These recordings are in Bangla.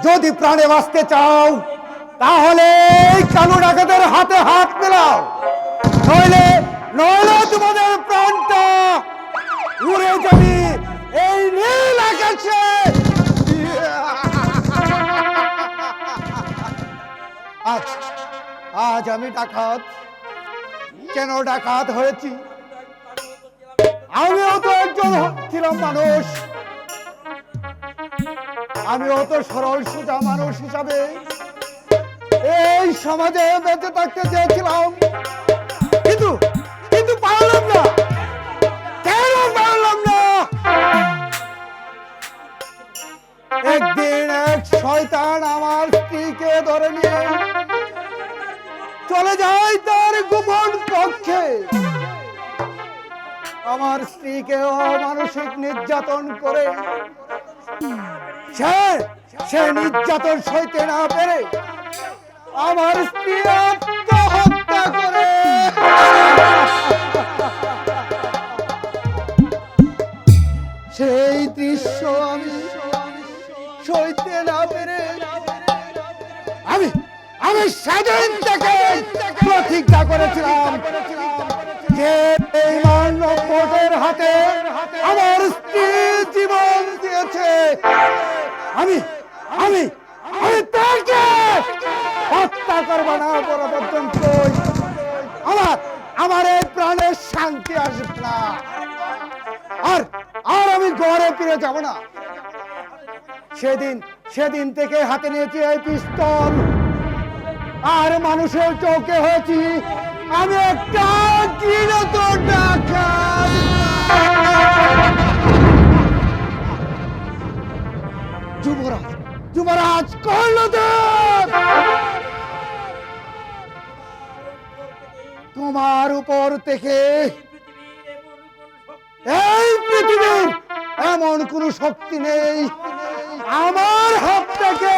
যদি প্রাণে বাঁচতে চাও তাহলে কালো ডাকাতের হাতে হাত মেলাও, নইলে নইলে তোমাদের প্রাণটা উড়ে যাবে এই নীল আকাশে। আজ আজ আমি ডাকাত। কেন ডাকাত হয়েছি? আমিও তো একজন ছিলাম মানুষ, আমিও তো সরল সোজা মানুষ হিসাবে এই সমাজে বেঁচে থাকতে চেয়েছিলাম, কিন্তু কিন্তু পারলাম না। কেন পারলাম না? একদিন এক শয়তান আমার স্ত্রীকে ধরে নিয়ে চলে যায় তার গোপন কক্ষে। আমার স্ত্রীকে মানসিক নির্যাতন করে সে নির্যাতন সইতে না পেরে আমার স্ত্রী আত্মহত্যা করে। সেই দৃশ্য আমি সইতে না পেরে আমি আমি সেদিন থেকে প্রতিজ্ঞা করেছিলাম যে এই মানবদের হাতে আমার স্ত্রী জীবন দিয়েছে, আমি আমি আমি তাকে হত্যা করব না পর্যন্ত আমার এই প্রাণের শান্তি আসবে না। আর আর আমি ঘরে ফিরে যাব না। সেদিন থেকে হাতে নিয়েছি এই পিস্তল, আর মানুষের চোখে হয়েছি আমি একটা ঘৃণিত ডাকাত। যুবরাজ যুবরাজ কর্ণদেব, তোমার উপর থেকে এই পৃথিবীর এমন কোন শক্তি নেই আমার হাত থেকে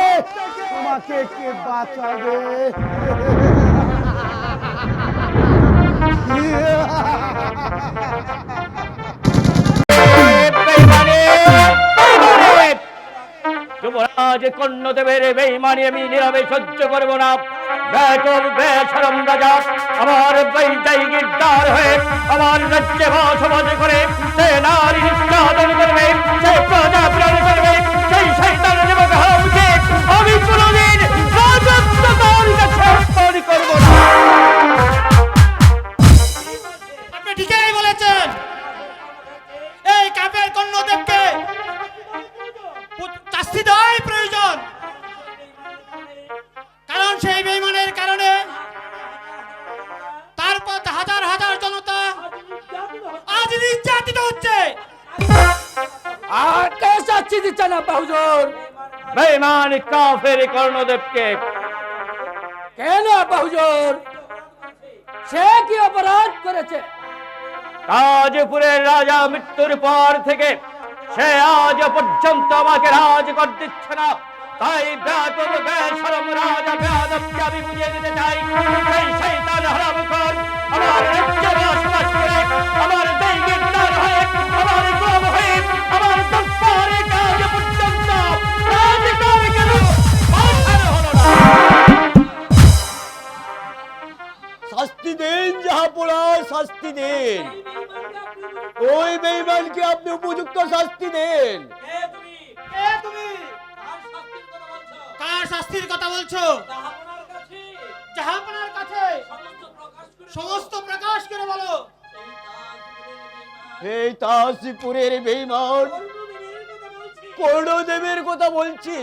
তোমাকে কে বাঁচাবে। যুবরাজ কর্ণদেবের বেঈমানি আমি নীরবে সহ্য করব না। বেকর বেশরম রাজা আমার বৈদায়িক দ্বার হয়ে আমার রাজ্যে বসবাস করে সে নারী নির্যাতন করবে, সে প্রজা প্রাণ করবে, সেই শয়তান যুবক হামকে আমি কোনদিন রাজত্ব তার কাছে অর্পণ করব না। আপনি ঠিকই বলেছেন। এই কাফের কর্ণদেবকে শাস্তি দেওয়াই প্রয়োজন, কারণ সেই বেঈমানের কারণে তারপর হাজার হাজার জনতা আজ নির্যাতিত হচ্ছে। আর কে শাস্তি দিচ্ছে না হুজুর? বেঈমান কাফের কর্ণদেবকে। কেন হুজুর? সে কি অপরাধ করেছে? তাজপুরের রাজা মৃত্যুর পর থেকে সে আজ পর্যন্ত আমাকে রাজকর দিচ্ছে না। তাই বেকুব বেশরম রাজা বেয়াদবকে আমি বুঝিয়ে দিতে চাই, সেই শয়তান হারামখোর আমার রাজ্যে বসবাস করে আমার দৈনিক দ্বার হয়ে আমার গোলাম হয়ে আমার দরবারে কাজ পর্যন্ত রাজকর কেন পাঠানো হলো না? শাস্তি দিন জাহাপনা, শাস্তি দিন। ওই বেঈমানকে আপনি উপযুক্ত শাস্তি দেন। কে তুমি কার শাস্তির কথা বলছো? জাহাপনার কাছে সমস্ত প্রকাশ করে বলো। এই তাজপুরের বেঈমান কর্ণদেবের কথা বলছি।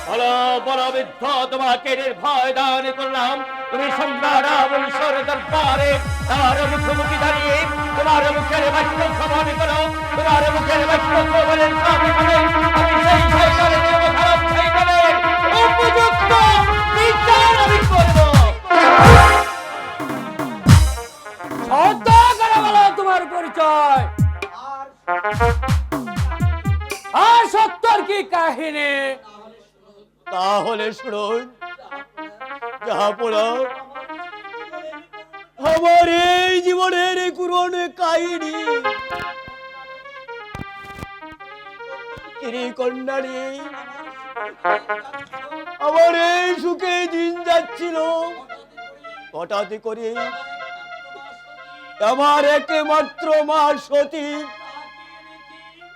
বলো বলো বৃদ্ধ, তোমাকে নির্ভয় দান করলাম। তুমি সম্রাট রাবণের দরবারে তার মুখোমুখি দাঁড়িয়ে তোমার মুখের বাক্য শ্রবণ করো। তোমার মুখের বাক্য শ্রবণের সাথে সাথে আমি সেই শয়তানের খারাপ শয়তানের উপযুক্ত বিচার আমি করব। সত্য করে বলো তোমার পরিচয়, আর সত্যর কি কাহিনী? তাহলে শুনুন জাহাপনা, আমার এই জীবনের কোন কাহিনী তিনি কন্যা নেই। আমার এই সুখে দিন যাচ্ছিল, হঠাৎ করে আমার একমাত্র মা সতী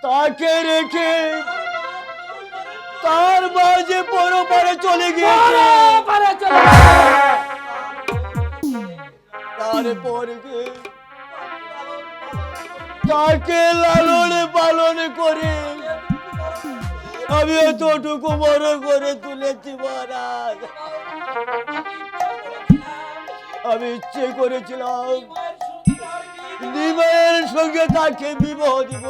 তাকে রেখে তার মাঝে পরপারে চলে গিয়েছে। পারে চলে গেছে। তারপরে তাকে লালন পালন করে আমি এতটুকু বড় করে তুলেছি মহারাজ। আমি ইচ্ছে করেছিলাম নিমাইয়ের সঙ্গে তাকে বিবাহ দিব,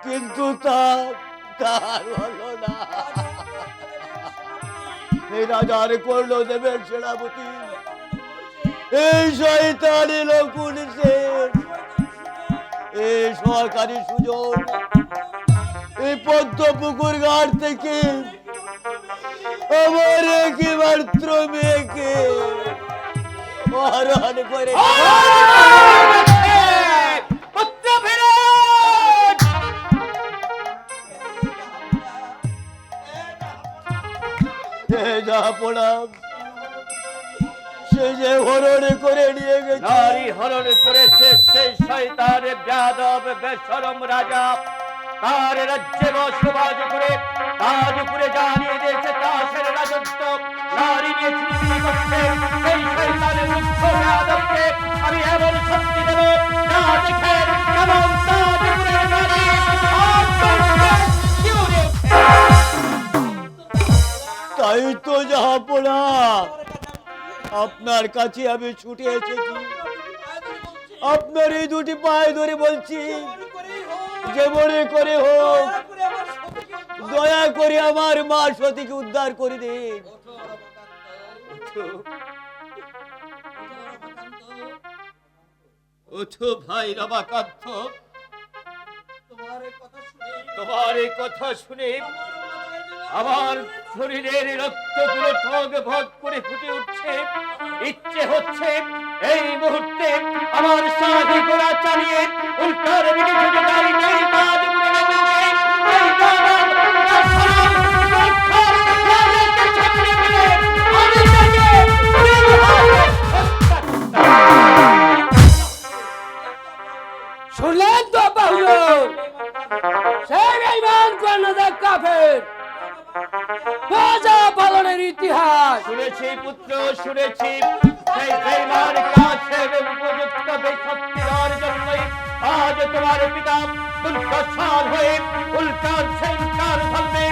কিন্তু তার হলো না। এই রাজার কর্ণদেবের সেনাপতি এই শয়তানি লকুন সেন এই সরকারি সুযোগ এই পদ্মপুকুর ঘাট থেকে আমার একমাত্র মেয়েকে হরণ করে পুত্র ফেরত। যা পড়াম সে যে হরণ করে নিয়ে গেছে। নারী হরণ করেছে সেই শয়তান বেয়াদব বেশরম রাজা। তার রাজ্যে বসবাস করে তাজপুরে জানিয়ে দিয়েছে তাসের রাজত্ব। নারী নিয়ে চিনি করছে সেই শয়তানের মুখ্য বেয়াদবকে আমি এমন শক্তি দেব যা দেখে কেমন তাজপুরের নারী আত্মহত্যার শিউরে ওঠে। তাই তো জাহাপনা আপনার কাছে আমি ছুটে এসেছি। আপনার এই দুটি পায়ে ধরে বলছি, যে মনে করে হোক দয়া করে আমার মা সতীকে উদ্ধার করে দিন। ওঠো ভাই রমাকান্ত, তোমার এই কথা শুনে আমার শরীরের রক্তগুলো ঠগ ভগ করে ফুটে উঠছে। ইচ্ছে হচ্ছে এই মুহূর্তে আমার সাথে গোলা চালিয়ে উল্টার দিকে ছুটে যাই যাই তাজপুরে নগরীতে। এই দানব, দাসরাম, রক্ষক, রাজাকে সামনে পেলে আমি তাকে নির্ঘাত হত্যা করতাম। শুনলেন তো বাহুর, সেই বেঈমান কর্ণদেব কাফের রাজা পালনের ইতিহাস। শুনেছি পুত্র, শুনেছি সেই বেঈমান কাছের উপযুক্ত বেশক্তি দেওয়ার জন্যই আজ তোমার পিতা দুর্দশার হয়ে উল্কার সেই উল্কার ধর্মে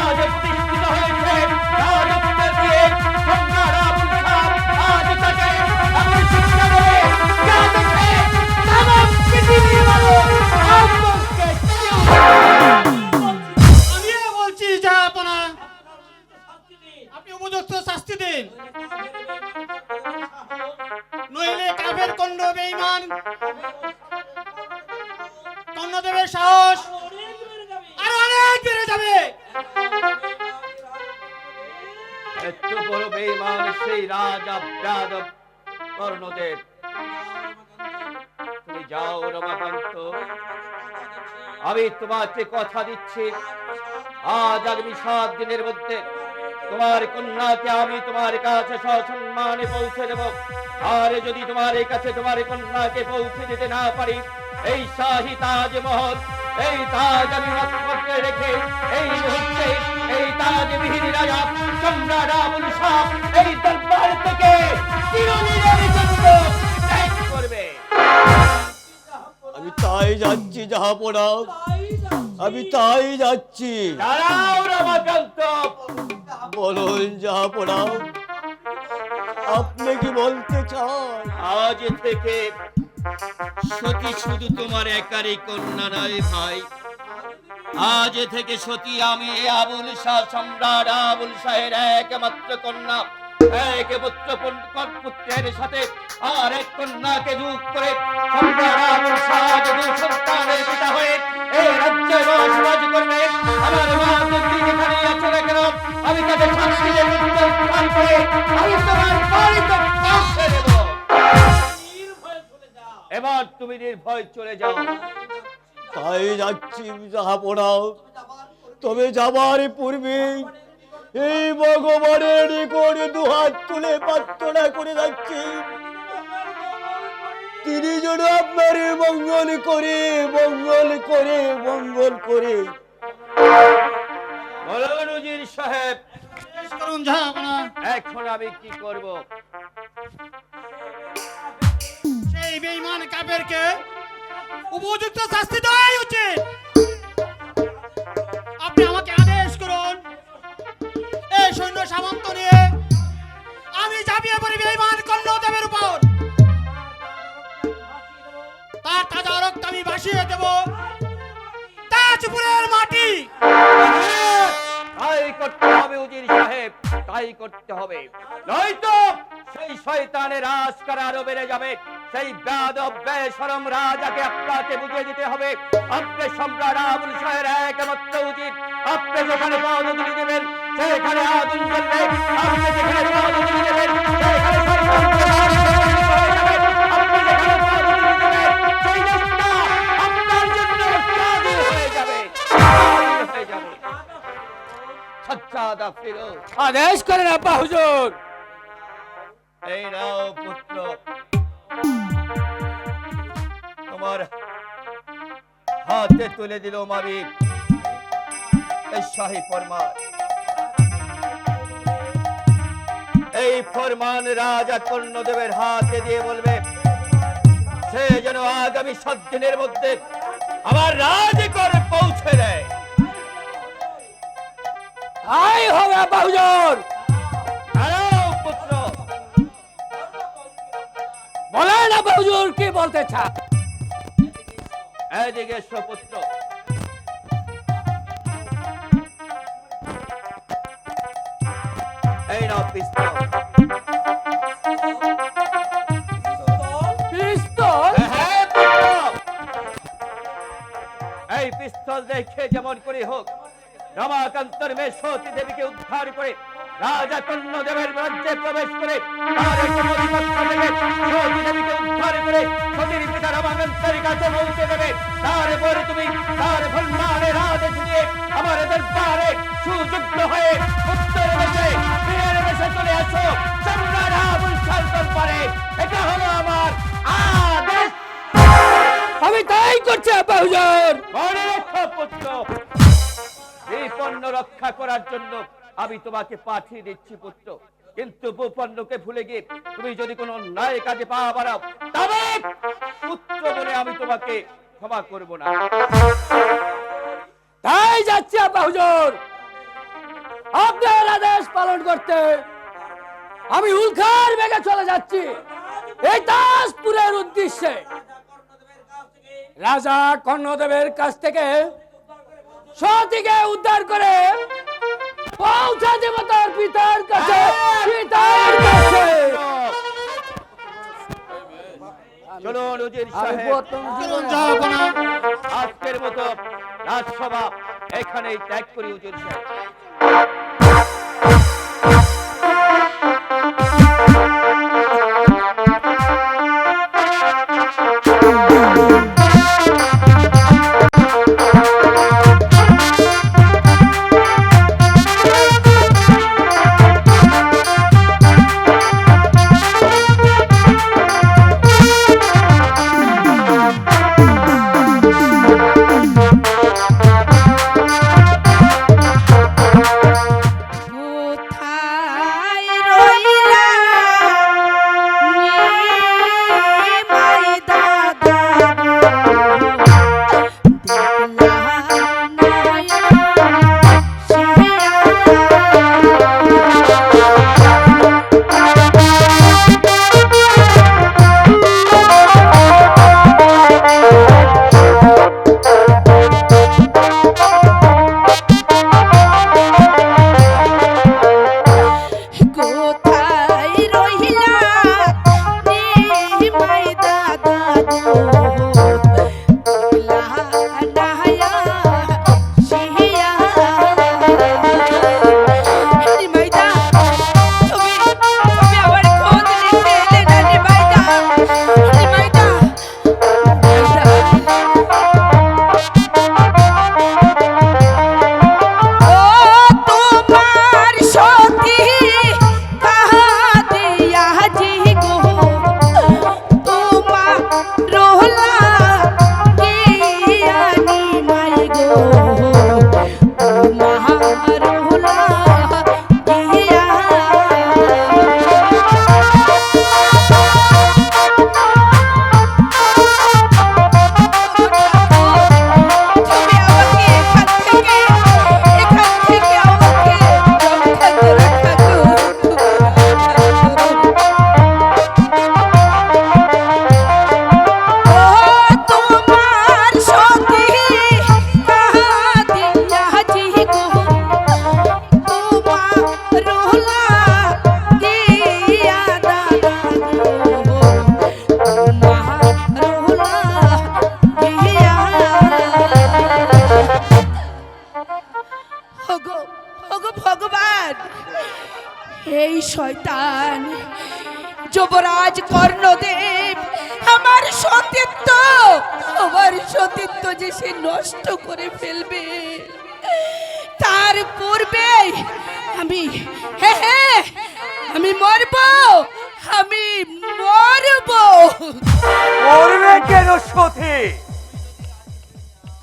আজ প্রতিষ্ঠিত হয়েছে। রাজত্ব দিয়ে সম্রাট আবুল খান আজ তাকে এমন শিক্ষা দেবে যা দেখে তামাম পৃথিবীর মানুষ আত্মকে আমিও বলছি জাহাপনা, আপনি উপযুক্ত শাস্তি দিন, নইলে কাফের কণ্ড বেঈমান কর্ণদেবের সাহস আরো অনেক বেড়ে যাবে। এত বড় বেঈমান সেই রাজা বেয়াদব কর্ণদেব। তুমি যাও রমাকান্ত, আমি তোমাকে কথা দিচ্ছি আজ আগামী 7 দিনের মধ্যে তোমার কন্যাকে আমি তোমার কাছে সসম্মানে পৌঁছে দেব। আর যদি তোমার কাছে তোমার কন্যাকে পৌঁছে দিতে না পারি, এই শাহী তাজমহল, এই তাজ আমি মস্তকে রেখে এই মুহূর্তে এই তাজবিহীন রাজা সম্রাট আবুল শাহ এই দরবার থেকে চিরদিনের জন্য ত্যাগ করবে। আমি তাই যাচ্ছি জাহাপনা, আমি তাই যাচ্ছি। দাঁড়াও রমাকান্ত, বলুন জাহাপনা, আপনি কি বলতে চান? আজ থেকে সতী শুধু তোমার একারই কন্যা নয় ভাই, আজ থেকে সতী আমি আবুল শাহ সম্রাট আবুল শাহের একমাত্র কন্যা। এক পুত্রের সাথে আর এক কন্যাকে যোগ করে সম্রাট আবুল শাহ দু সন্তানের পিতা হয়ে এই রাজ্যে বসবাস করবে। আমার মা যদি যেখানে আছে না কেন, আমি তাদের শান্তিতে মৃত্যুস্থান করে আমি তোমার বাড়িতে পৌঁছে দেব। এবার তুমি নির্ভয় চলে যাও। তাই যাচ্ছি জাহাপনা, তবে যাবার পূর্বে এই ভগবানের নিকট দুহাত তুলে প্রার্থনা করে যাচ্ছি, তিনি যেন আপনার মঙ্গল করে মঙ্গল করে মঙ্গল করে। বলুন উজির সাহেব, করুন জাহাপনা। এখন আমি কি করব? সেই বেঈমান কাফেরকে উপযুক্ত শাস্তি দেওয়াই উচিত। আপনি আমাকে আদেশ করুন, এই সৈন্য সামন্ত নিয়ে আমি ঝাঁপিয়ে পড়ি বেঈমান কর্ণদেবের উপর। তার তাজা রক্ত আমি ভাসিয়ে দেব তাজপুরের মাটি। তাই করতে হবে উজির সাহেব, তাই করতে হবে, নয়তো সেই শয়তানের রাজকার আরো বেড়ে যাবে। সেই বেয়াদব বেশরম রাজাকে আপনাকে বুঝিয়ে দিতে হবে আপনি সম্রাট আবুল শাহের একমাত্র উচিত। আপনি যেখানে পদধূলি দেবেন সেখানে আগুন জ্বলবে, আপনি যেখানে পদধূলি দেবেন সেখানে সর্বত্র আগুন হয়ে যাবে। আপনি যেখানে পদধূলি দেবেন সেই রাস্তা আপনার জন্য স্বাধীন হয়ে যাবে, স্বাধীন হয়ে যাবে। সাজ্জাদা ফিরোজ, আদেশ করেন আব্বা হুজুর। এই নাও পুত্র, তোমার হাতে তুলে দিল আমি এই শাহী ফরমান। এই ফরমান রাজা কর্ণদেবের হাতে দিয়ে বলবে সে যেন আগামী 7 দিনের মধ্যে আমার রাজকরে পৌঁছে দেয়। তাই হবে আব্বা হুজুর। দাঁড়াও পুত্র, বলেন আব্বা হুজুর কি বলতে চান? এদিকে এসো পুত্র। এই নাও পিস্তল। পিস্তল? হ্যাঁ, পিস্তল। এই পিস্তল দেখে যেমন করে হোক রমাকান্তর মেয়ে সতী দেবীকে উদ্ধার করে রাজা কর্ণদেবের রাজ্যে প্রবেশ করে তার আধিপত্য থেকে সতী দেবীকে উদ্ধার করে সতীর পিতা রমাকান্তের কাছে পৌঁছে দেবে। তারপরে তুমি তার সম্মানে রাজ ঝুলিয়ে আমার দরবারে সুযুক্ত হয়ে উত্তর দেশে বীরের বেশে চলে আসো সম্রাট আবুল শাহের দরবারে। এটা হলো আমার আদেশ। আমি তাই করছি আব্বা হুজুর। মনে রেখো পুত্র, এই পণ্য রক্ষা করার জন্য আমি তোমাকে পাঠিয়ে দিচ্ছি পুত্র, কিন্তু ভূপণ্যকে ভুলে গিয়ে তুমি যদি কোনো অন্যায় কাজে পা বাড়াও তবে পুত্র বলে আমি তোমাকে ক্ষমা করব না। তাই যাচ্ছি আব্বা হুজুর। আপনার আদেশ পালন করতে আমি উল্কার বেগে চলে যাচ্ছি এই তাজপুরের উদ্দেশ্যে। রাজা কর্ণদেবের কাছ থেকে সতীকে উদ্ধার করে পৌঁছা দেব তার পিতার কাছে। পিতার কাছে চলুন উজির আমি সাহেব, প্রথম চলুন জীবনে জাহাপনা। আজকের মতো রাজসভা এখানেই ত্যাগ করি উজির সাহেব। যুবরাজ কর্ণদেব আমার সতীত্ব যে সে নষ্ট করে ফেলবে, তার পূর্বে আমি মরব। মরবে কেন সতী?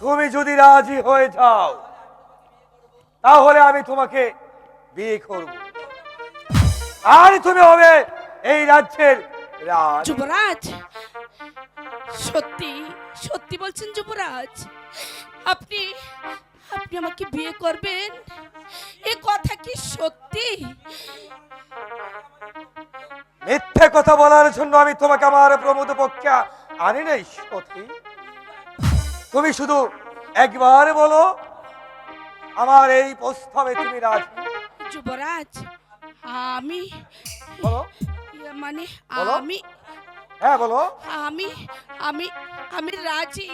তুমি যদি রাজি হয়ে যাও তাহলে আমি তোমাকে বিয়ে করব, আর তুমি হবে এই রাজ্যের রাজ। যুবরাজ, সত্যি সত্যি বলছেন যুবরাজ? আপনি আপনি আমাকে বিয়ে করবেন? এ কথা কি সত্যি? মিথ্যে কথা বলার জন্য আমি তোমাকে আমার প্রমোদ পক্ষে আনি নাই সতী। তুমি শুধু একবার বলো আমার এই প্রস্তাবে তুমি রাজি? যুবরাজ, আমি বলো। মানে বলো। আমি হ্যাঁ বলো। আমি আমি আমি রাজি।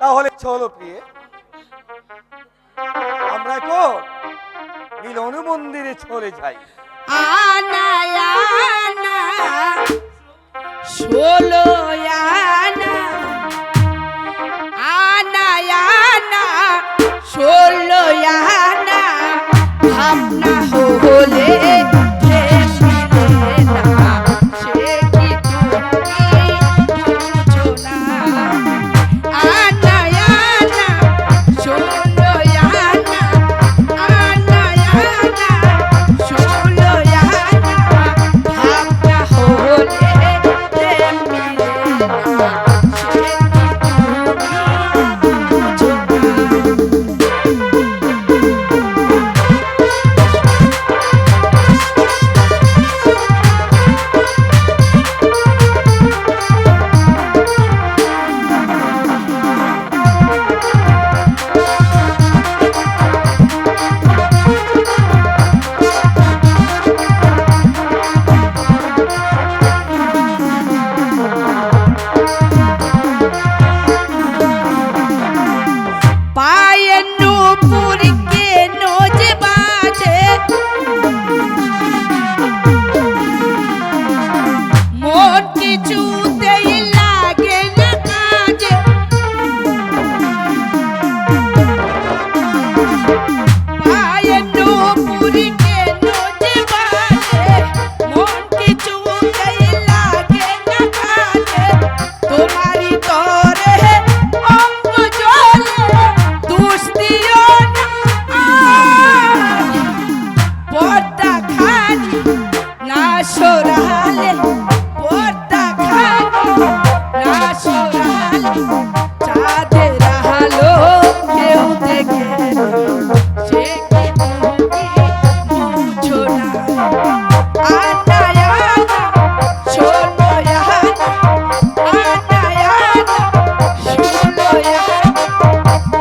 তাহলে চলো প্রিয়ে, আমরা এখন মিলন মন্দিরে চলে যাই। আনা আনা ষোলো আনা, আনা আনা ষোলো আনা, ভাবনা হলে প্রেম মিলে না, সে কি তুমি বুঝো না? আনা আনা ষোলো আনা, আনা আনা ষোলো আনা, ভাবনা হলে প্রেম মিলে না, সে কি তুমি বুঝো না? পায়ের নূপুর কেন যে বাজে, মন কিছুতেই লাগে না কাজে। পায়ের নূপুর কেন যে বাজে, মন কিছুতেই লাগে না কাজে। তোমারই তরে অঙ্গ জ্বলে, দোষ দিও না আর। পর্দা খানি না সরালে, পর্দা খানি না সরালে, চাঁদের আলো কেউ দেখে না, সে কি তুমি বুঝো না? আনা আনা ষোলো আনা, আনা আনা ষোলো আনা,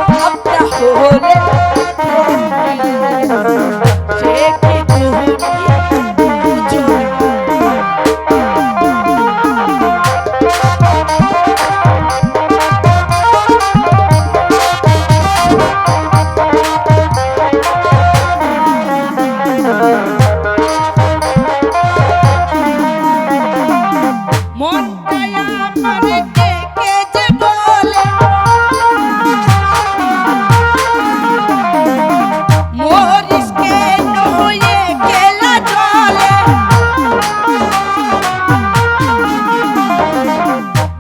ভাবনা হলে প্রেম মিলে না, সে কি তুমি বুঝো না? মনটাই আমার ডেকে যে বলে, মরিস কেন একলা জলে।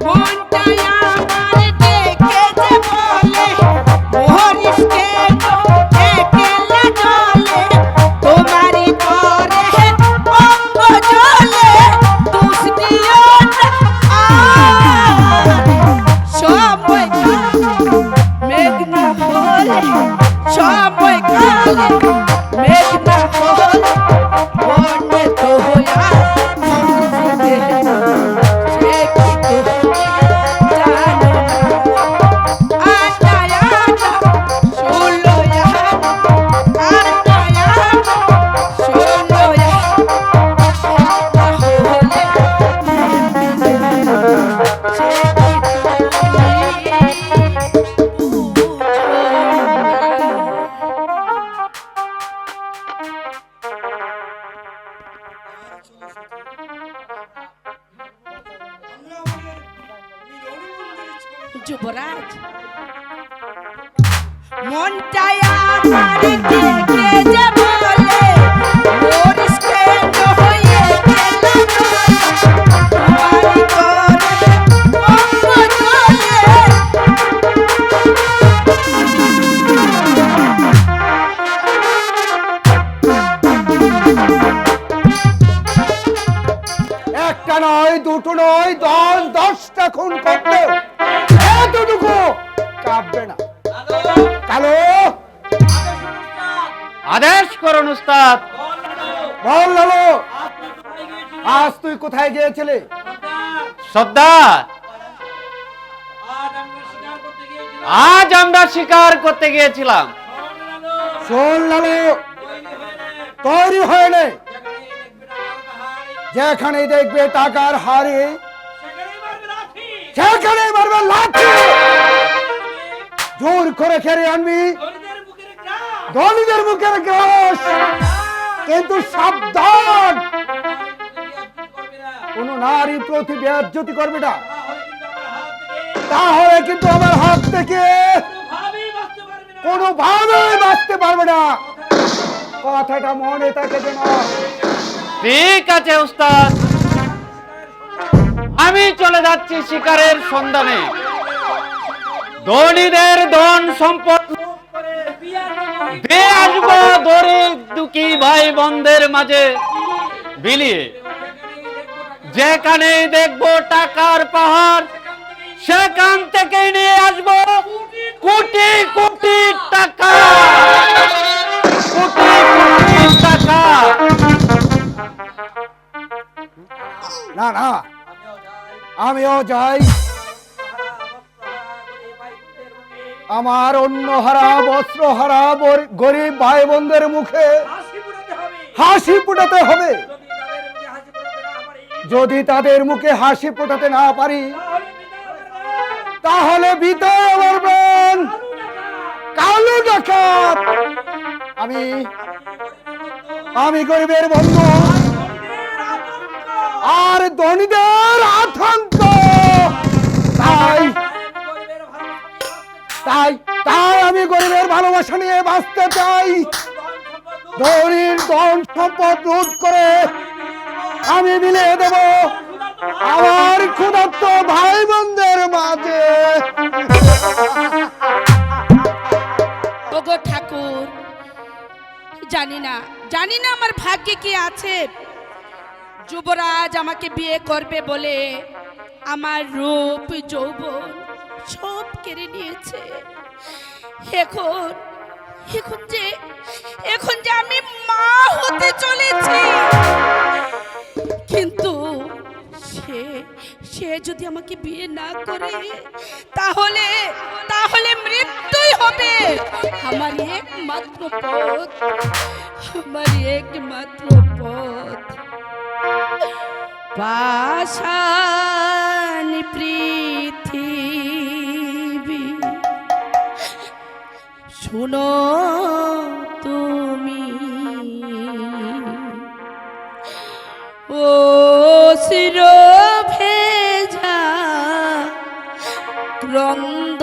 মনটাই আমার ডেকে যে বলে, মরিস কেন একলা জলে। তোমারই তরে অঙ্গ জ্বলে, দোষ দিও না আর। সময় কালে মেঘ না হলে, সময় কালে মেঘ না হলে, মনে তো আর ফুল ফুটে না, সে কি তুমি জানো না? আনা আনা ষোলো আনা, আনা আনা ষোলো আনা, ভাবনা হলে প্রেম মিলে না, সে কি তুমি বুঝো না? আমার দেখে যে বলে মরিস কেন হয়ে গেল তোমারই করে অঙ্গ চলে। একটা নয়, দুটো নয়, 10টা খুন করতে এতটুকু কাঁপবে না। কালো, আদেশ করুন উস্তাদ। বল লালু, আজ তুই কোথায় গিয়েছিলি? সর্দার, আজ আমরা শিকার করতে গিয়েছিলাম। শোন লালু, তৈরি হয়ে নে। যেখানে দেখবে টাকার হাড়ি সেখানে মারবে লাঠি। জোর করে খেয়ে আনবি ধনীদের মুখের গ্রাস। কিন্তু সাবধান, কোন নারী প্রতি বেজ্জতি করবে না, তাহলে কিন্তু আমার হাত থেকে কোনোভাবেই বাঁচতে পারবে না। কথাটা মনে থাকে যেন। ঠিক আছে উস্তাদ, আমি চলে যাচ্ছি শিকারের সন্ধানে। ধনীদের ধন সম্পদ দিয়ে আসবো গরিব দুঃখী ভাই বোনদের মাঝে বিলিয়ে। যেখানেই দেখবো টাকার পাহাড়, সেখান থেকে নিয়ে আসবো কোটি কোটি টাকা, কোটি কোটি টাকা। না না, আমিও যাই। আমার অন্যহারা বস্ত্রহারা গরিব ভাই বোনদের মুখে হাসি ফোটাতে হবে। যদি তাদের মুখে হাসি ফোটাতে না পারি, তাহলে বিদায় করবেন কালো ডাকাত। আমি গরিবের বন্ধু আর ধনীদের আতঙ্ক। তাই তাই তাই আমি গরিবের ভালোবাসা নিয়ে বাঁচতে চাই। ধনীর ধন সম্পদ লুট করে আমি মিলিয়ে দেব আমার ক্ষুধার্ত ভাই বোনদের মাঝে। ওগো ঠাকুর, জানি না আমার ভাগ্যে কি আছে। যুবরাজ আমাকে বিয়ে করবে বলে আমার রূপ যৌবন সব কেড়ে নিয়েছে। এখন যে আমি মা হতে চলেছি, কিন্তু সে যদি আমাকে বিয়ে না করে, তাহলে মৃত্যুই হবে আমার একমাত্র পথ। পাষাণ পৃথিবী শুনো তুমি, ও শির ভেজা ক্রন্দ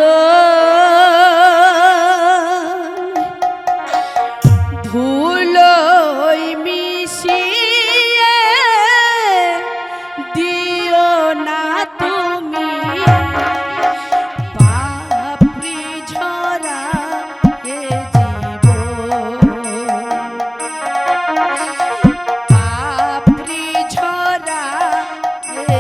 ধুলোয় মিশিয়ে দিও না তুমি, পাপড়ি ঝরা এ জীবন, পাপড়ি ঝরা এ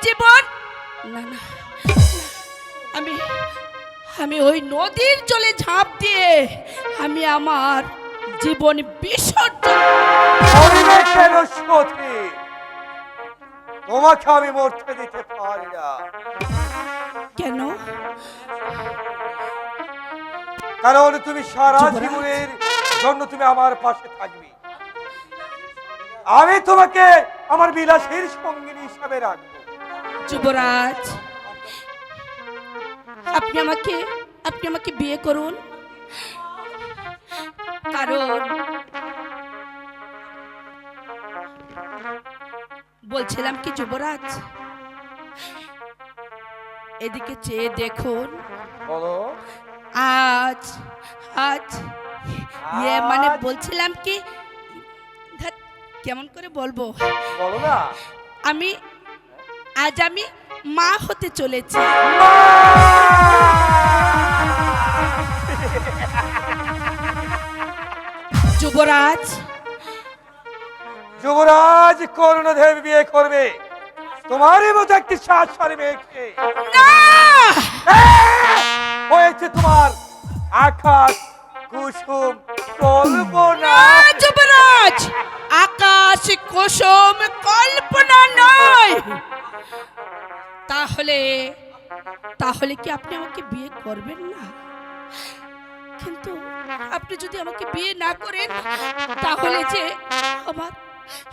জীবন না না আমি আমি ওই নদীর জলে ঝাঁপ দিয়ে আমি আমার জীবন বিসর্জন মরিবে কেন সতী? তোমাকে আমি মরতে দিতে পারি না, কেন? কারণ তুমি সারা যুবরাজ। জীবনের জন্য তুমি আমার পাশে থাকবে। আমি তোমাকে আমার বিলাসের সঙ্গিনী হিসাবে রাখবো। যুবরাজ, আপনি আমাকে বিয়ে করুন, কারণ বলছিলাম কি যুবরাজ, এদিকে চেয়ে দেখুন, বলো। আজ আজ মানে বলছিলাম কি, ধ্যাৎ, কেমন করে বলবো, বলো না। আজ আমি মা হতে চলেছি। যুবরাজ, যুবরাজ কর্ণদেব বিয়ে করবে তোমারই মতো একটি সাতসারি মেয়েকে। না হয়েছে তোমার আকাশ কুসুম কল্পনা। না যুবরাজ, আকাশ কুসুম কল্পনা নয়। তাহলে কি আপনি আমাকে বিয়ে করবেন না? কিন্তু আপনি যদি আমাকে বিয়ে না করেন, তাহলে যে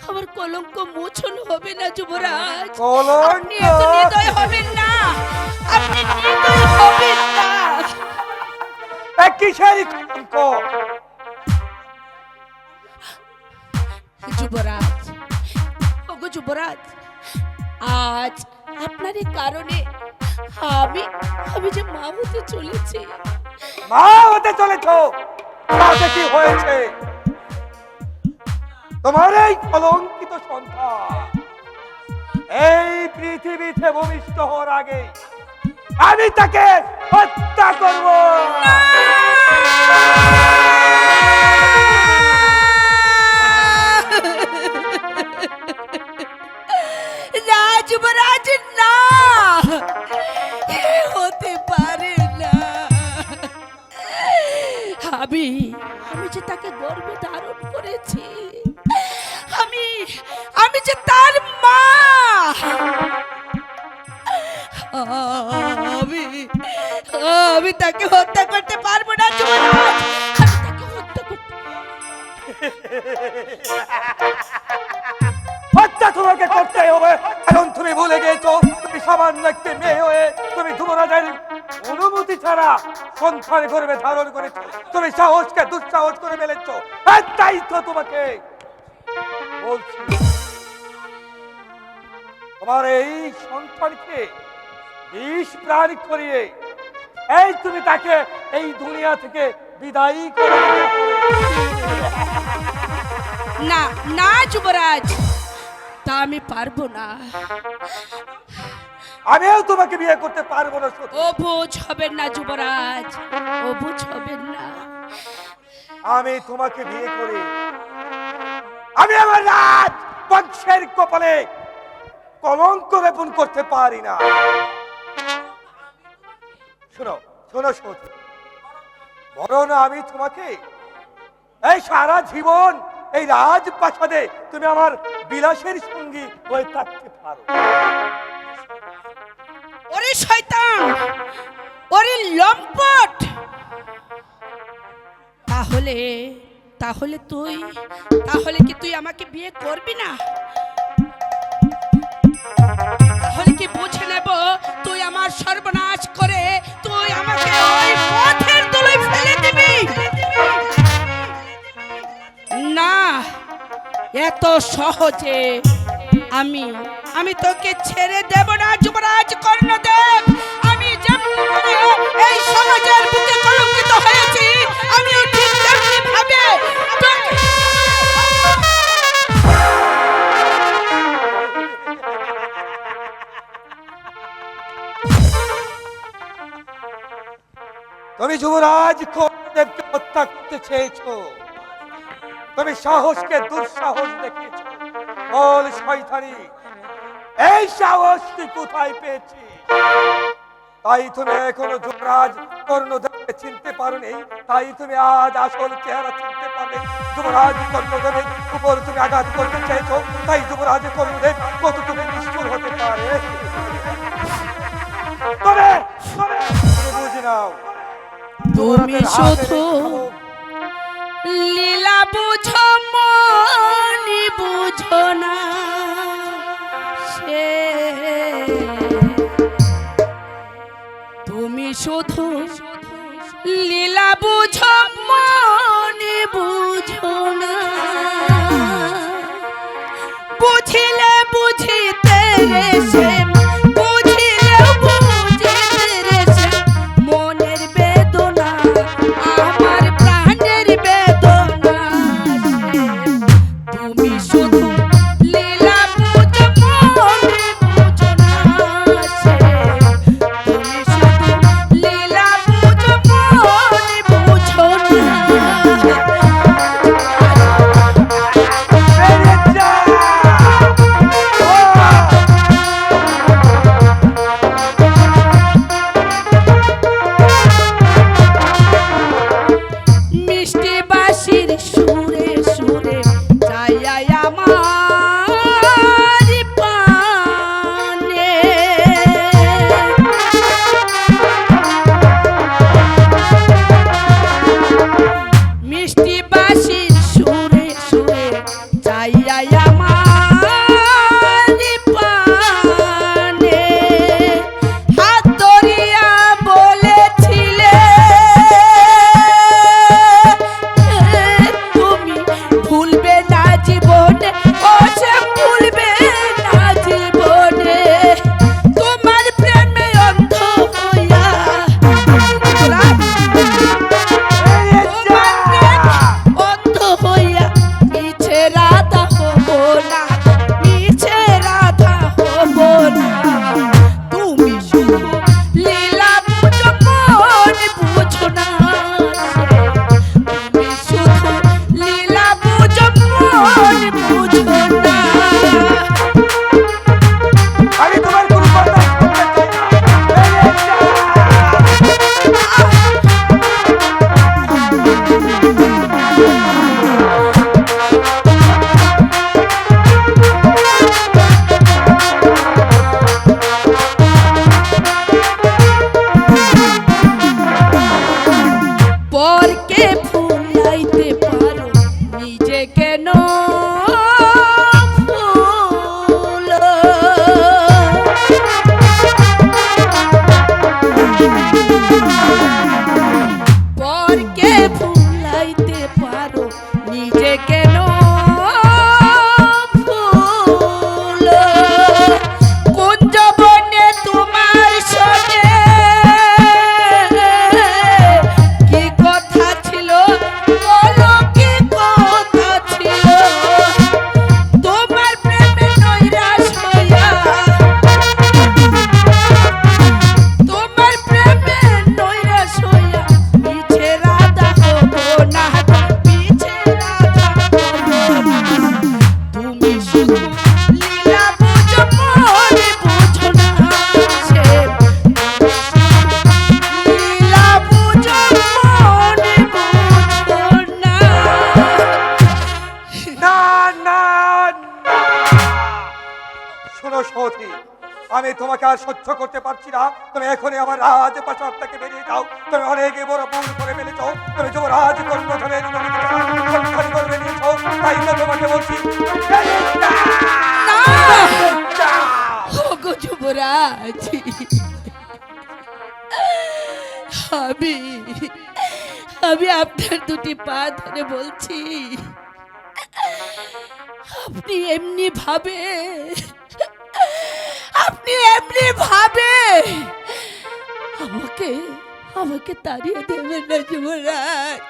আমার কলঙ্ক মোচন হবে না যুবরাজ। আপনি এত নির্দয় হবেন না, আপনি নির্দয় হবেন না। কিসের কলঙ্ক? যুবরাজ, ওগো যুবরাজ, আজ আপনার এই কারণে আমি যে মা হতে চলেছি। মা হতে চলেছ, তাতে কি হয়েছে? তোমার এই কলঙ্কিত সন্তান এই পৃথিবীতে ভূমিষ্ঠ হওয়ার আগে আমি তাকে হত্যা করব। না যুবরাজ, না, এ হতে পারে না। আমি যে তাকে গর্ভে ধারণ করেছি, আমি যে তার মা। আমি তাকে হত্যা করতে পারবো না যুবরাজ, আমি তাকে হত্যা করতে হত্যা তোমাকে করতেই হবে, কারণ তুমি ভুলে গেছো তুমি সামান্য একটি মেয়ে হয়ে তুমি যুবরাজের অনুমতি ছাড়া সন্তান গর্ভে ধারণ করেছো। তুমি সাহসকে দুঃসাহস করে ফেলেছো। তাই তো তোমাকে বলছি, তোমার এই সন্তানকে বিষ প্রাণ করিয়ে তুমি তাকে এই দুনিয়া থেকে বিদায় করে দিতে হবে। না না যুবরাজ, তা আমি পারবো না। আমিও তোমাকে বিয়ে করতে পারবো না। ও বুঝ হবেন না যুবরাজ, ও বুঝ হবেন না। আমি তোমাকে বিয়ে করে আমি আমার রাজ বংশের কপালে কলঙ্ক লেপন করতে পারি না। শোনো শোনো সতী, বরং আমি তোমাকে এই সারা জীবন এই রাজপ্রাসাদে তুমি আমার বিলাসের সঙ্গী হয়ে থাকতে পারো। ওরে শয়তান, ওরে লম্পট, তাহলে কি তুই আমাকে বিয়ে করবি না? তাহলে কি বুঝে নেব তুই আমার সর্বনাশ করে তুই আমাকে ওই পথের তলায় ফেলে দিবি? না, এত সহজে আমি তোকে ছেড়ে দেব না যুবরাজ কর্ণদেব। আমি যেমন করে এই সমাজের বুকে কলঙ্কিত হয়েছি, আমিও ঠিক তেমনি ভাবে তুমি যুবরাজ কর্ণদেবকে হত্যা করতে চেয়েছো, তুমি সাহসকে দুঃসাহস দেখিয়েছো। বল শয়তানি, এই এই সাহস তুই কোথায় পেয়েছিস? তাই তুমি এখনো যুবরাজ কর্ণদেবকে চিনতে পারোনি, তাই তুমি আজ আসল চেহারা চিনতে পারবে। যুবরাজ কর্ণদেবের উপর তুমি আঘাত করতে চাইছো, তাই যুবরাজ কর্ণদেব কত তুমি নিষ্ঠুর হতে পারে তবে তবে তুমি বুঝে নাও, তুমি যুবরাজের হাতের শুধু এই ধমক লীলা বুঝো মনি বুঝো না, সে তুমি শুধু লীলা বুঝো মনি বুঝো না, বুঝিলে বুঝিতে রে সে, বুঝিলে বুঝিতে রে সে, মনের বেদনা আমার প্রাণের বেদনা সে। তুমি শুধু লীলা বুঝো মনে বুঝো না সে, তুমি শুধু লীলা বুঝো মনে বুঝো না। মিষ্টি বাঁশির সুরে সুরে যাই আমার পানে, মিষ্টি বাঁশির সুরে সুরে যাই আমার পানে, হাত ধরিয়া বলেছিলে তুমি ভুলবে না জীবনে, ও সে ভুলবে না জীবনে, তোমার প্রেমে অন্ধ হইয়া, তোমার প্রেমে অন্ধ হইয়া মিছে রাধা হব না, মিছে রাধা হব না। তুমি শুধু লীলা বুঝো মন বুঝো না সে, তুমি শুধু লীলা বুঝো মন বুঝো না। আমি তোমার কোনো কথা শুনতে চাই না। পরকে ভুলাইতে পারো নিজে কেন ভুলো? পরকে ভুলাইতে পারো নিজে কেন ভুলো? কোন জবনে তোমার সঙ্গে কি কথা ছিল, বলো কি কথা ছিল, তোমার প্রেমে নৈরাশ হইয়া, তোমার প্রেমে নৈরাশ হইয়া মিছে রাধা হব না, মিছে রাধা হব না। তুমি শুধু লীলা বুঝো মনে বুঝো না সে, লীলা বুঝো মনে বুঝো না। না না না। শোনো সতী, আমি তোমাকে আর সহ্য করতে পারছি না, তুমি এখনই আমার রাজপ্রাসাদ থেকে বেরিয়ে যাও। তুমি অনেক বড় ভুল করে ফেলেছ, তুমি যুবরাজ কর্ণধরের করে নিয়েছ, তাই তো তোমাকে বলছি বেরিয়ে যাও। ওগো যুবরাজ, আমি আমি আপনার দুটি পা ধরে বলছি, আপনি এমনি ভাবে, আপনি এমনি ভাবে আমাকে আমাকে তাড়িয়ে দেবেন না যুবরাজ,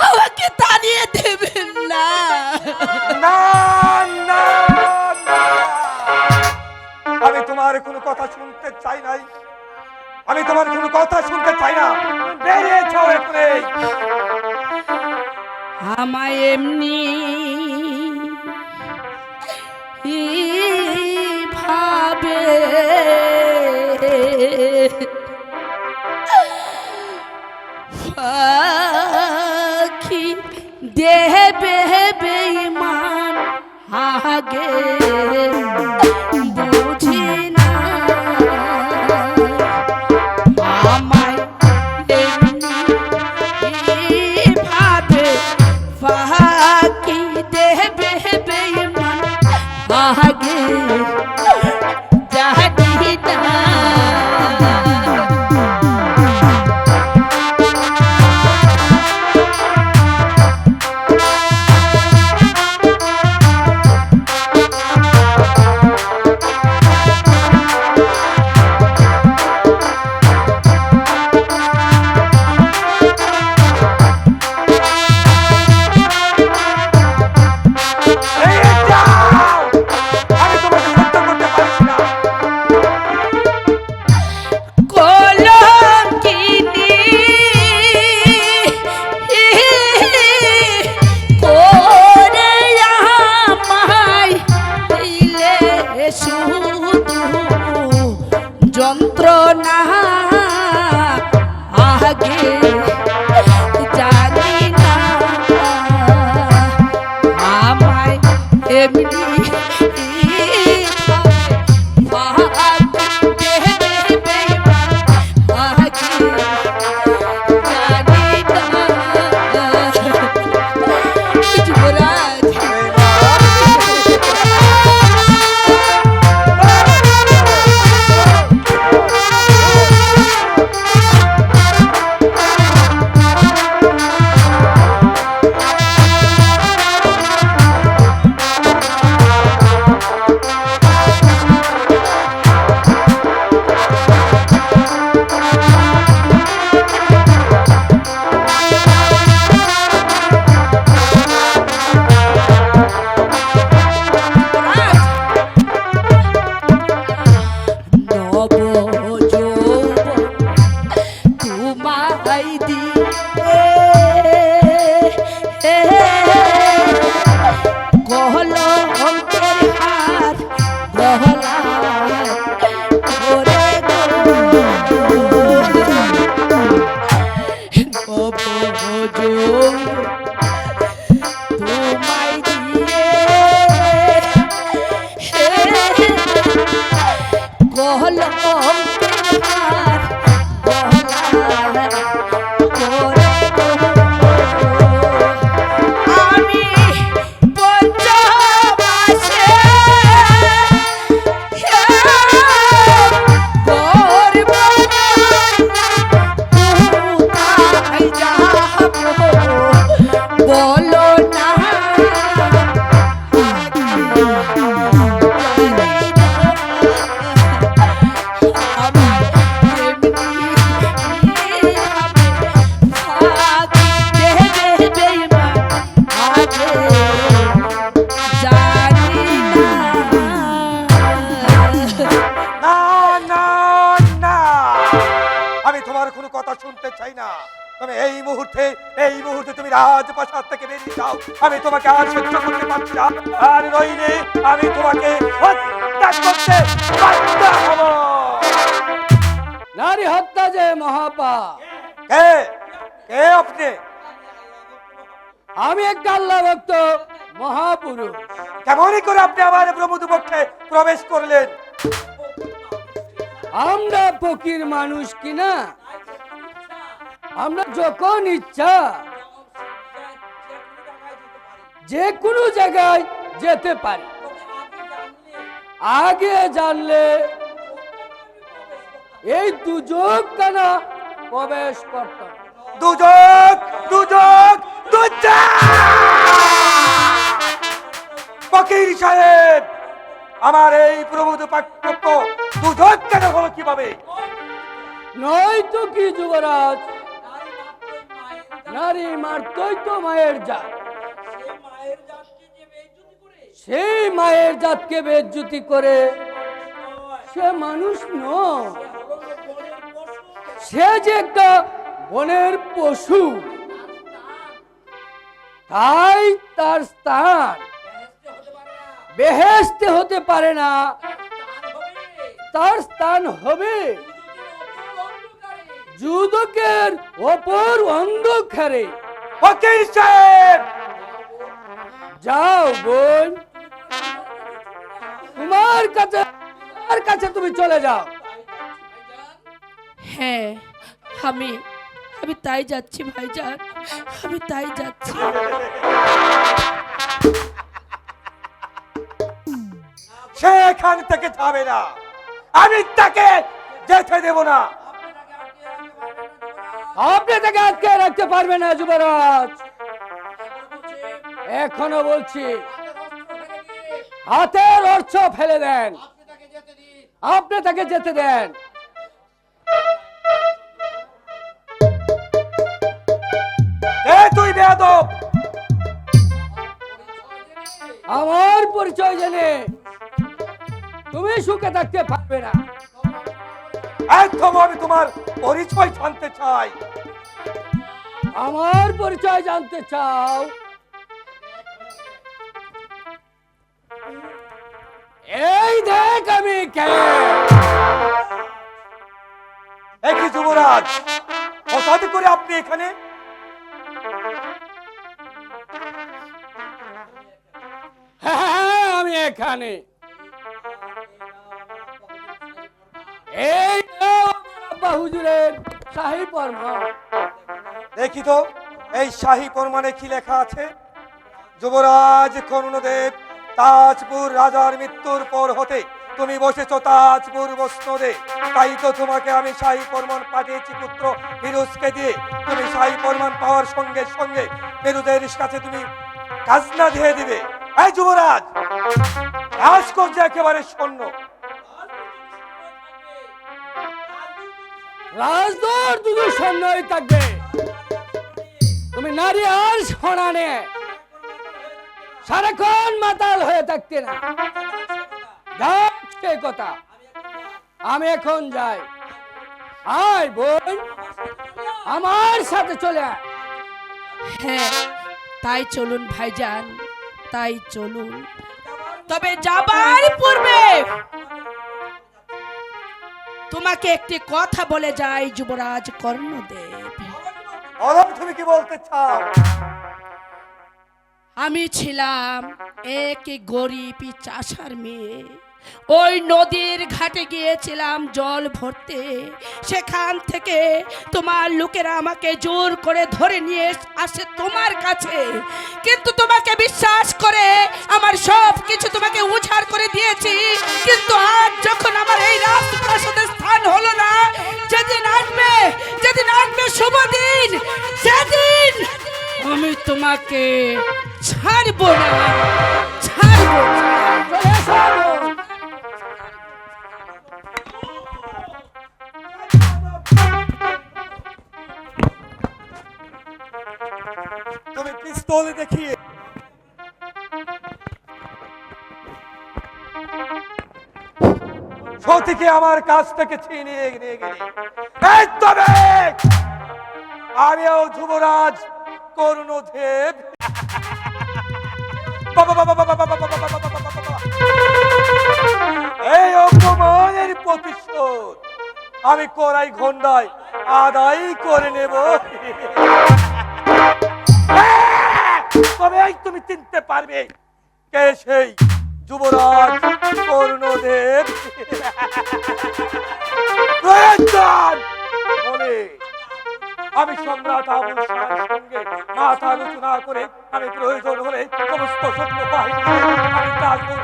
আমাকে তাড়িয়ে দেবেন না। না না না। আমি তোমার কোনো কথা শুনতে চাই নাই, আমি তোমার কোনো কথা শুনতে চাই না, বেরিয়ে যাও এখনই। আমায় এমনি ভাবে পাখি দেবে বেঈমান আগে বুঝি না আমায় এমনি ভাবে ফাঁকি দেবে বেঈমান আগে জানি না আমি তোমাকে সত্য করতে পারছি না। কলঙ্কিনী করে আমায় দিলে শুধু যন্ত্রণা আগে জানি না আমায় এমনি বলো না না না না, আমি তোমার কোনো কথা শুনতে চাই না। তুমি এই মুহূর্তে তুমি রাজপ্রাসাদ থেকে বেরিয়ে যাও। আমি তোমাকে আর সহ্য করতে পারছি না। আর নইলে আমি তোমাকে হত্যা করতে বাধ্য হব। নারী হত্যা যে মহাপাপ। কে কে আপনি? আমি এক আল্লাহ ভক্ত মহাপুরুষ। কেমনই করে আপনি আমার প্রমোদ পক্ষে প্রবেশ করলেন? আমরা ফকির মানুষ কিনা, আমরা যখন ইচ্ছা যে কোনো জায়গায় যেতে পারি। আগে জানলে এই দুযোগ কেনা প্রবেশ করতাম। দুযোগ দুযোগ দুযোগ! ফকির সাহেব, আমার এই প্রমোদ পক্ষ দুযোগ কেন হলো কিভাবে? নয়তো কি যুবরাজ, নারী মারতই তো মায়ের জাত। সেই মায়ের জাতকে বেজ্জতি করে সে মানুষ নয়, সে যে একটা বনের পশু। তাই তার স্থান বেহেশতে হতে পারে না, তার স্থান হবে যুদকের ওপর অন্ধকারে। ফকির সাহেব, যাও বোন, তোমার কাছে তুমি চলে যাও। হ্যাঁ, আমি আমি তাই যাচ্ছি ভাইজান, আমি তাই যাচ্ছি। সে এখান থেকে যাবে না, আমি তাকে যেতে দেব না। আপনি তাকে আটকে রাখতে পারবে না যুবরাজ। এখনো বলছি, হাতের অর্থ ফেলে দেন, আপনি তাকে যেতে দেন। তুই বেয়াদব, আমার পরিচয় জেনে তুমি সুখে থাকতে পারবে না। একদম আমি তোমার পরিচয় জানতে চাই। আমার পরিচয় জানতে চাও? এই দেখ আমি কে। একই যুবরাজ, হঠাৎ করে আপনি এখানে? হ্যাঁ, আমি এখানে। এই নাও আমার আব্বা হুজুরের শাহী ফরমান। দেখি তো এই শাহী ফরমানে কি লেখা আছে। যুবরাজ কর্ণদেব, তাজপুর রাজার মৃত্যুর পর হতে তুমি বসেছো তাজপুর বস্ত্রদে, তাই তো তোমাকে আমি শাহী ফরমান পাঠিয়েছি পুত্র ফিরোজকে দিয়ে। তুমি শাহী ফরমান পাওয়ার সঙ্গে সঙ্গে ফিরোজের কাছে তুমি খাজনা দিয়ে দিবে। এই যুবরাজ, রাজকোষ একেবারে শূন্য। রাজদর দুটো সৈন্যই থাকবে, তুমি নারী আর সোনানে সারাক্ষণ মাতাল হয়ে থাকতে না। সেই কথা, আমি এখন যাই। আয় বোন, আমার সাথে চলে আয়। হ্যাঁ, তাই চলুন ভাইজান, তাই চলুন। তবে যাবার পূর্বে তোমাকে একটি কথা বলে যাই যুবরাজ কর্ণদেব। তুমি কি বলতে চাও? আমি ছিলাম এক গরিব চাষার মেয়ে, ওই নদীর ঘাটে গিয়েছিলাম জল ভরতে। সেখান থেকে তোমার লোকেরা আমাকে জোর করে ধরে নিয়ে আসে তোমার কাছে, কিন্তু তোমাকে বিশ্বাস করে আমার সব কিছু তোমাকে উজাড় করে দিয়েছি। কিন্তু আজ যখন আমার এই রাজপ্রাসাদে স্থান হলো না, যেদিন আসবে শুভ দিন, সেদিন আমি তোমাকে ছাড়বো না, ছাড়বো না। চলে এসো বোন। তুমি পিস্তল দেখিয়ে সতীকে আমার কাছ থেকে ছিনিয়ে নিয়ে গেলে, এই তবে আমিও যুবরাজ কর্ণদেব এই অপমানের প্রতিশোধ আমি কড়াই ঘন্টায় আদায় করে নেব। তবে তুমি চিনতে পারবে কে সেই যুবরাজ কর্ণদেব? আমি সম্রাট আবুল শাহের সঙ্গে মাথা উঁচু না করে আমি প্রয়োজন হলে সমস্ত সত্য বাহিনী আমি তাজপুর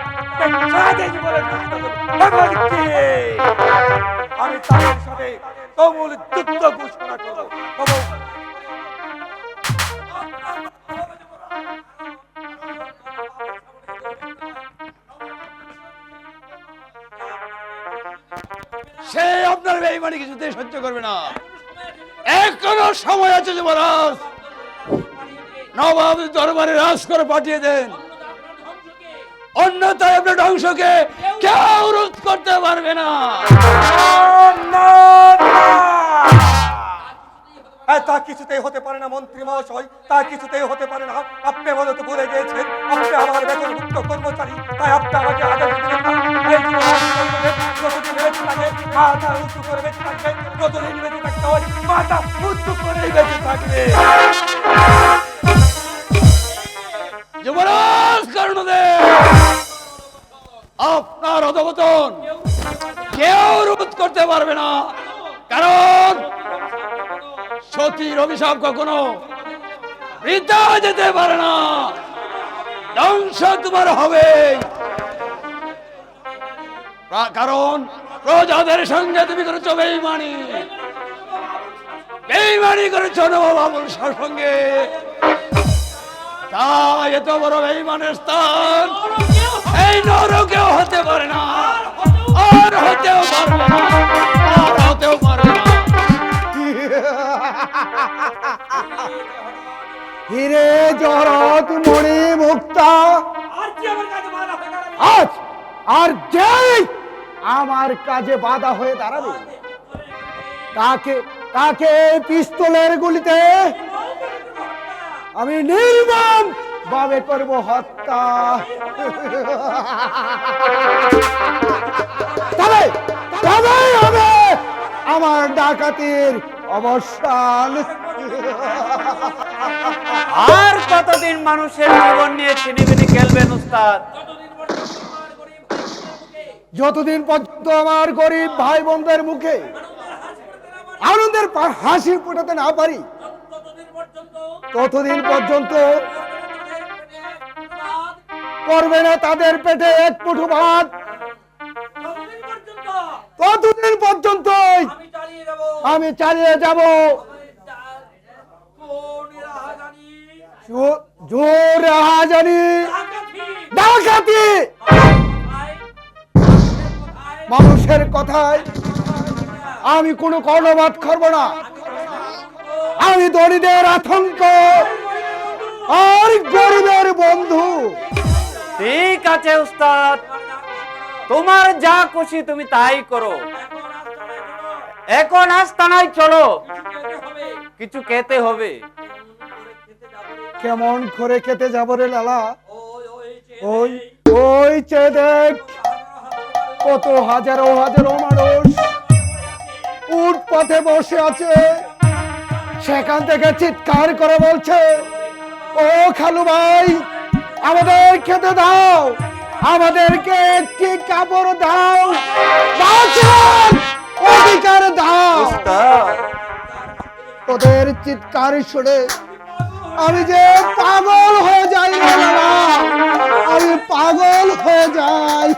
আমি তাদের সাথে তুমুল যুদ্ধ ঘোষণা করব। সে আপনার বেঈমানি কিছুতেই সহ্য করবে না। এখনো সময় আছে যুবরাজ, নবাব দরবারে রাজ করে পাঠিয়ে দেন, অন্যথায় আপনার ধ্বংসকে কেউ রোধ করতে পারবে না। তা কিছুতেই হতে পারে না মন্ত্রী মহাশয়, তা কিছুতেই হতে পারে না। আপনি মনে তো ভুলে গিয়েছেন আপনি আমার বেতনভুক্ত কর্মচারী, তাই আপনি আমাকে আদেশ দিবেন না। এই যতদিন বেঁচে থাকে মাথা উঁচু করে বেঁচে থাকবে, যতদিন বেঁচে থাকতে হয় মাথা উঁচু করেই বেঁচে থাকবে। যুবরাজ কর্ণদেব, আপনার অধপতন কেউ রোধ করতে পারবে না, কারণ সতীর অভিশাপ কখনো বৃদ্ধা যেতে পারে না। ধ্বংস তোমার হবে, কারণ প্রজাদের সঙ্গে তুমি করেছো বেইমানি, বেইমানি করেছো নবাবুল শাহর সঙ্গে। তাই এত বড় বেইমানের স্থান এই নরকেও হতে পারে না, আর হতেও পারবে না, আর হতেও পারবে না। হিরে জহরত মণি মুক্তা, আজ আর যেই আমার কাজে বাধা হয়ে দাঁড়াবে তাকে তাকে পিস্তলের গুলিতে আমি নির্মম ভাবে করব হত্যা। তবে তবেই হবে আমার ডাকাতির অবসান। আর কতদিন মানুষের জীবন নিয়ে ছিনিমিনি খেলবেন উস্তাদ? যতদিন পর্যন্ত আমার গরিব ভাই বোনদের মুখে আনন্দের হাসি ফোটাতে না পারি, ততদিন পর্যন্ত করবে না তাদের পেটে এক মুঠো ভাত। ততদিন পর্যন্ত আমি চালিয়ে যাব জোর রাহাজানি ডাকাতি। মানুষের কথায় আমি কোনো কর্ণপাত করব না। আমি দরিদ্রের আতঙ্ক আর গরিবের বন্ধু। ঠিক আছে উস্তাদ, তোমার যা খুশি তুমি তাই করো। এখন আস্তানায় চলো, কিছু খেতে হবে। কেমন করে খেতে যাব রে লালা? ওই ওই চে দেখ, কত হাজারো হাজারো মানুষ উট পথে বসে আছে, সেখান থেকে চিৎকার করে বলছে, ও খালু ভাই আমাদের খেতে দাও, আমাদেরকে একটি কাপড় দাও, বাঁচার অধিকার দাও। ওদের চিৎকার শুনে আমি যে পাগল হয়ে যাই রে বাবা, আমি পাগল হয়ে যাই।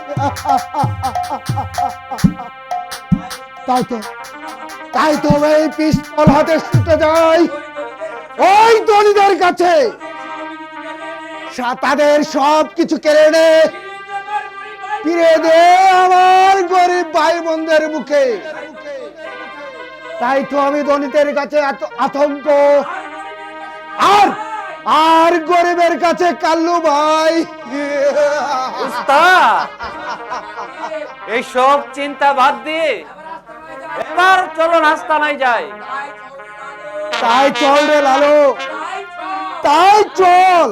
তাই তো এই পিস্তল হাতে ছুটে যাই ওই দলিদের কাছে, তাদের সব কিছু কেড়ে নে ফিরে দে আমার গরিব ভাই বোনদের মুখে। তাই তো আমি দলিতের কাছে আতঙ্ক, আর আর গরিবের কাছে কাল্লু ভাই। উস্তাদ, এইসব চিন্তা বাদ দিয়ে এবার চলো আস্তানায় যাই। তাই চল রে লালু, তাই চল।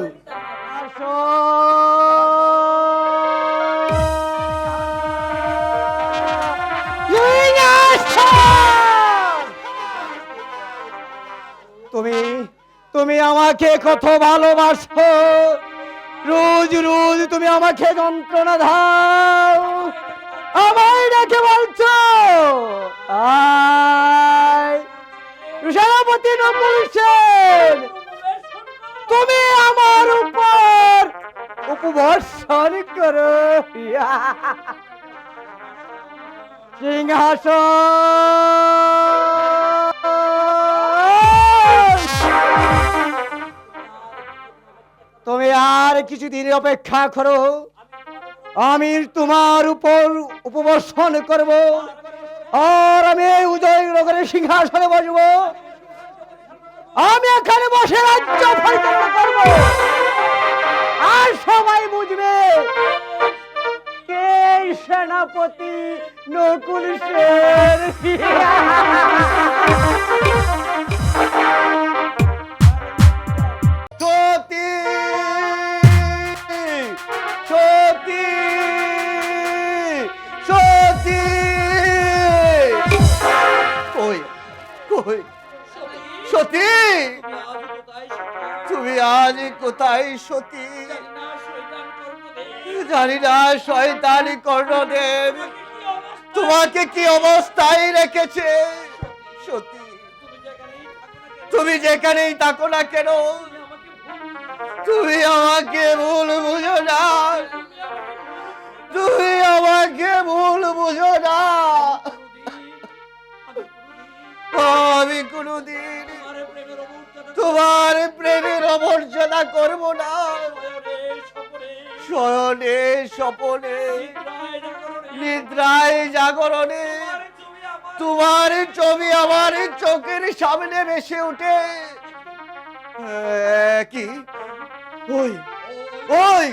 তুমি তুমি আমাকে কত ভালোবাসো, রোজ রোজ তুমি আমাকে যন্ত্রণা দাও, আমায় ডাকে বলছো আয় সেনাপতি নকুল সেন, তুমি আমার উপর উপবর্ষণ করো সিংহাসন। তুমি আর কিছুদিন অপেক্ষা করো, আমি তোমার উপর উপবর্ষণ করব, আর আমি এই উদয়নগরের সিংহাসনে বসবো। আমি এখানে বসে রাজ্য পরিচালনা করব, আর সবাই বুঝবে কে সেনাপতি নকুল সেন। কই সতী, তুমি আজ কোথায় সতী? জানি না শয়তান কর্ণদেব তোমাকে কি অবস্থায় রেখেছে। সতী, তুমি যেখানেই থাকো না কেন, তুমি আমাকে ভুল বুঝো না, তুমি আমাকে ভুল বুঝো না। আমি কোনদিন তোমার প্রেমের অবর্জনা করব না। শয়নে স্বপনে নিদ্রায় জাগরণে তোমার ছবি আমার চোখের সামনে ভেসে ওঠে। কি ওই ওই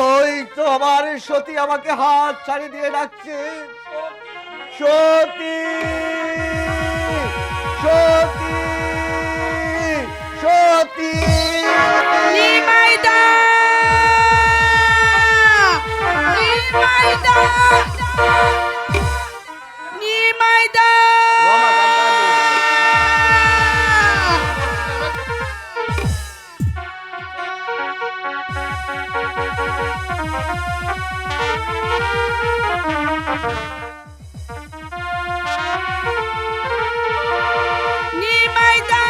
ওই তো আমার সতী আমাকে হাত ছাড়ি দিয়ে ডাকছে। সতী, সতী, সতী। নিমাইদা! নিমাইদা! নিমাইদা! নিমাইদা!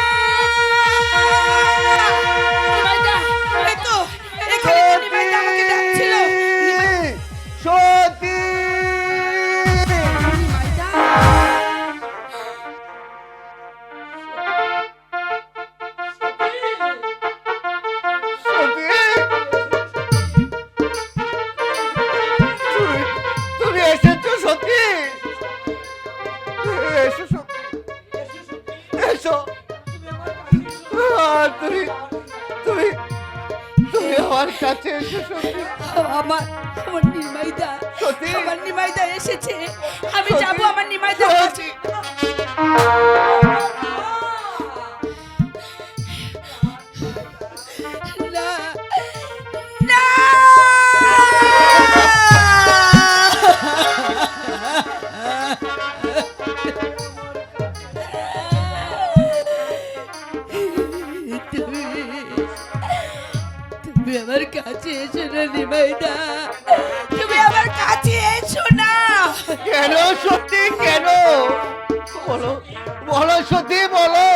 নিমাইদা! এই তো, এখানে তো নিমাইদা আমাকে ডাকছিল। সতী, নিমাইদা! সতী, তুমি এসেছো সতী? এসো সতী, এসো। তুমি তুমি তুমি আমার কাছে এসো সতী। আমার আমার নিমাইদা, সতী! আমার নিমাইদা এসেছে। আমি সতী! যাব আমার নিমাইদা কাছে। না, না! তুমি আমার কাছে এসো না নিমাইদা, তুমি আমার কাছে এসো না। কেন সত্যি কেন? বলো বলো সত্যি বলো,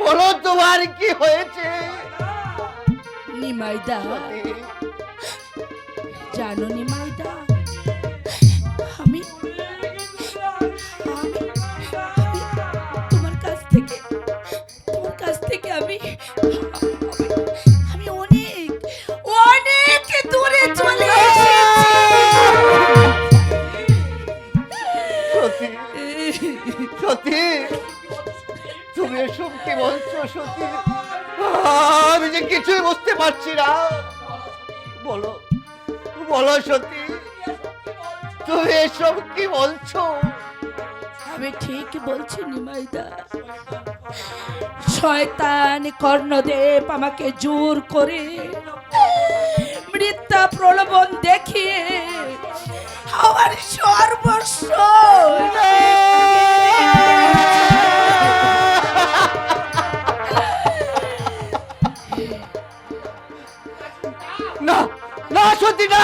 বলো তোমার কি হয়েছে? নিমাইদা, জানো নিমাইদা, আমি তোমার কাছ থেকে আমি অনেক অনেক দূরে চলে এসেছি। সত্যি সত্যি তুমি এসব কি বলছো সত্যি? আমি যে কিছুই বুঝতে পারছি না। বলো বলো সত্যি, তুমি এসব কি বলছো? আমি ঠিক বলছি নিমাইদা, শয়তান কর্ণদেব আমাকে জোর করে মিথ্যা প্রলোভন দেখিয়ে আমার সর্বস্ব না না সত্যি না,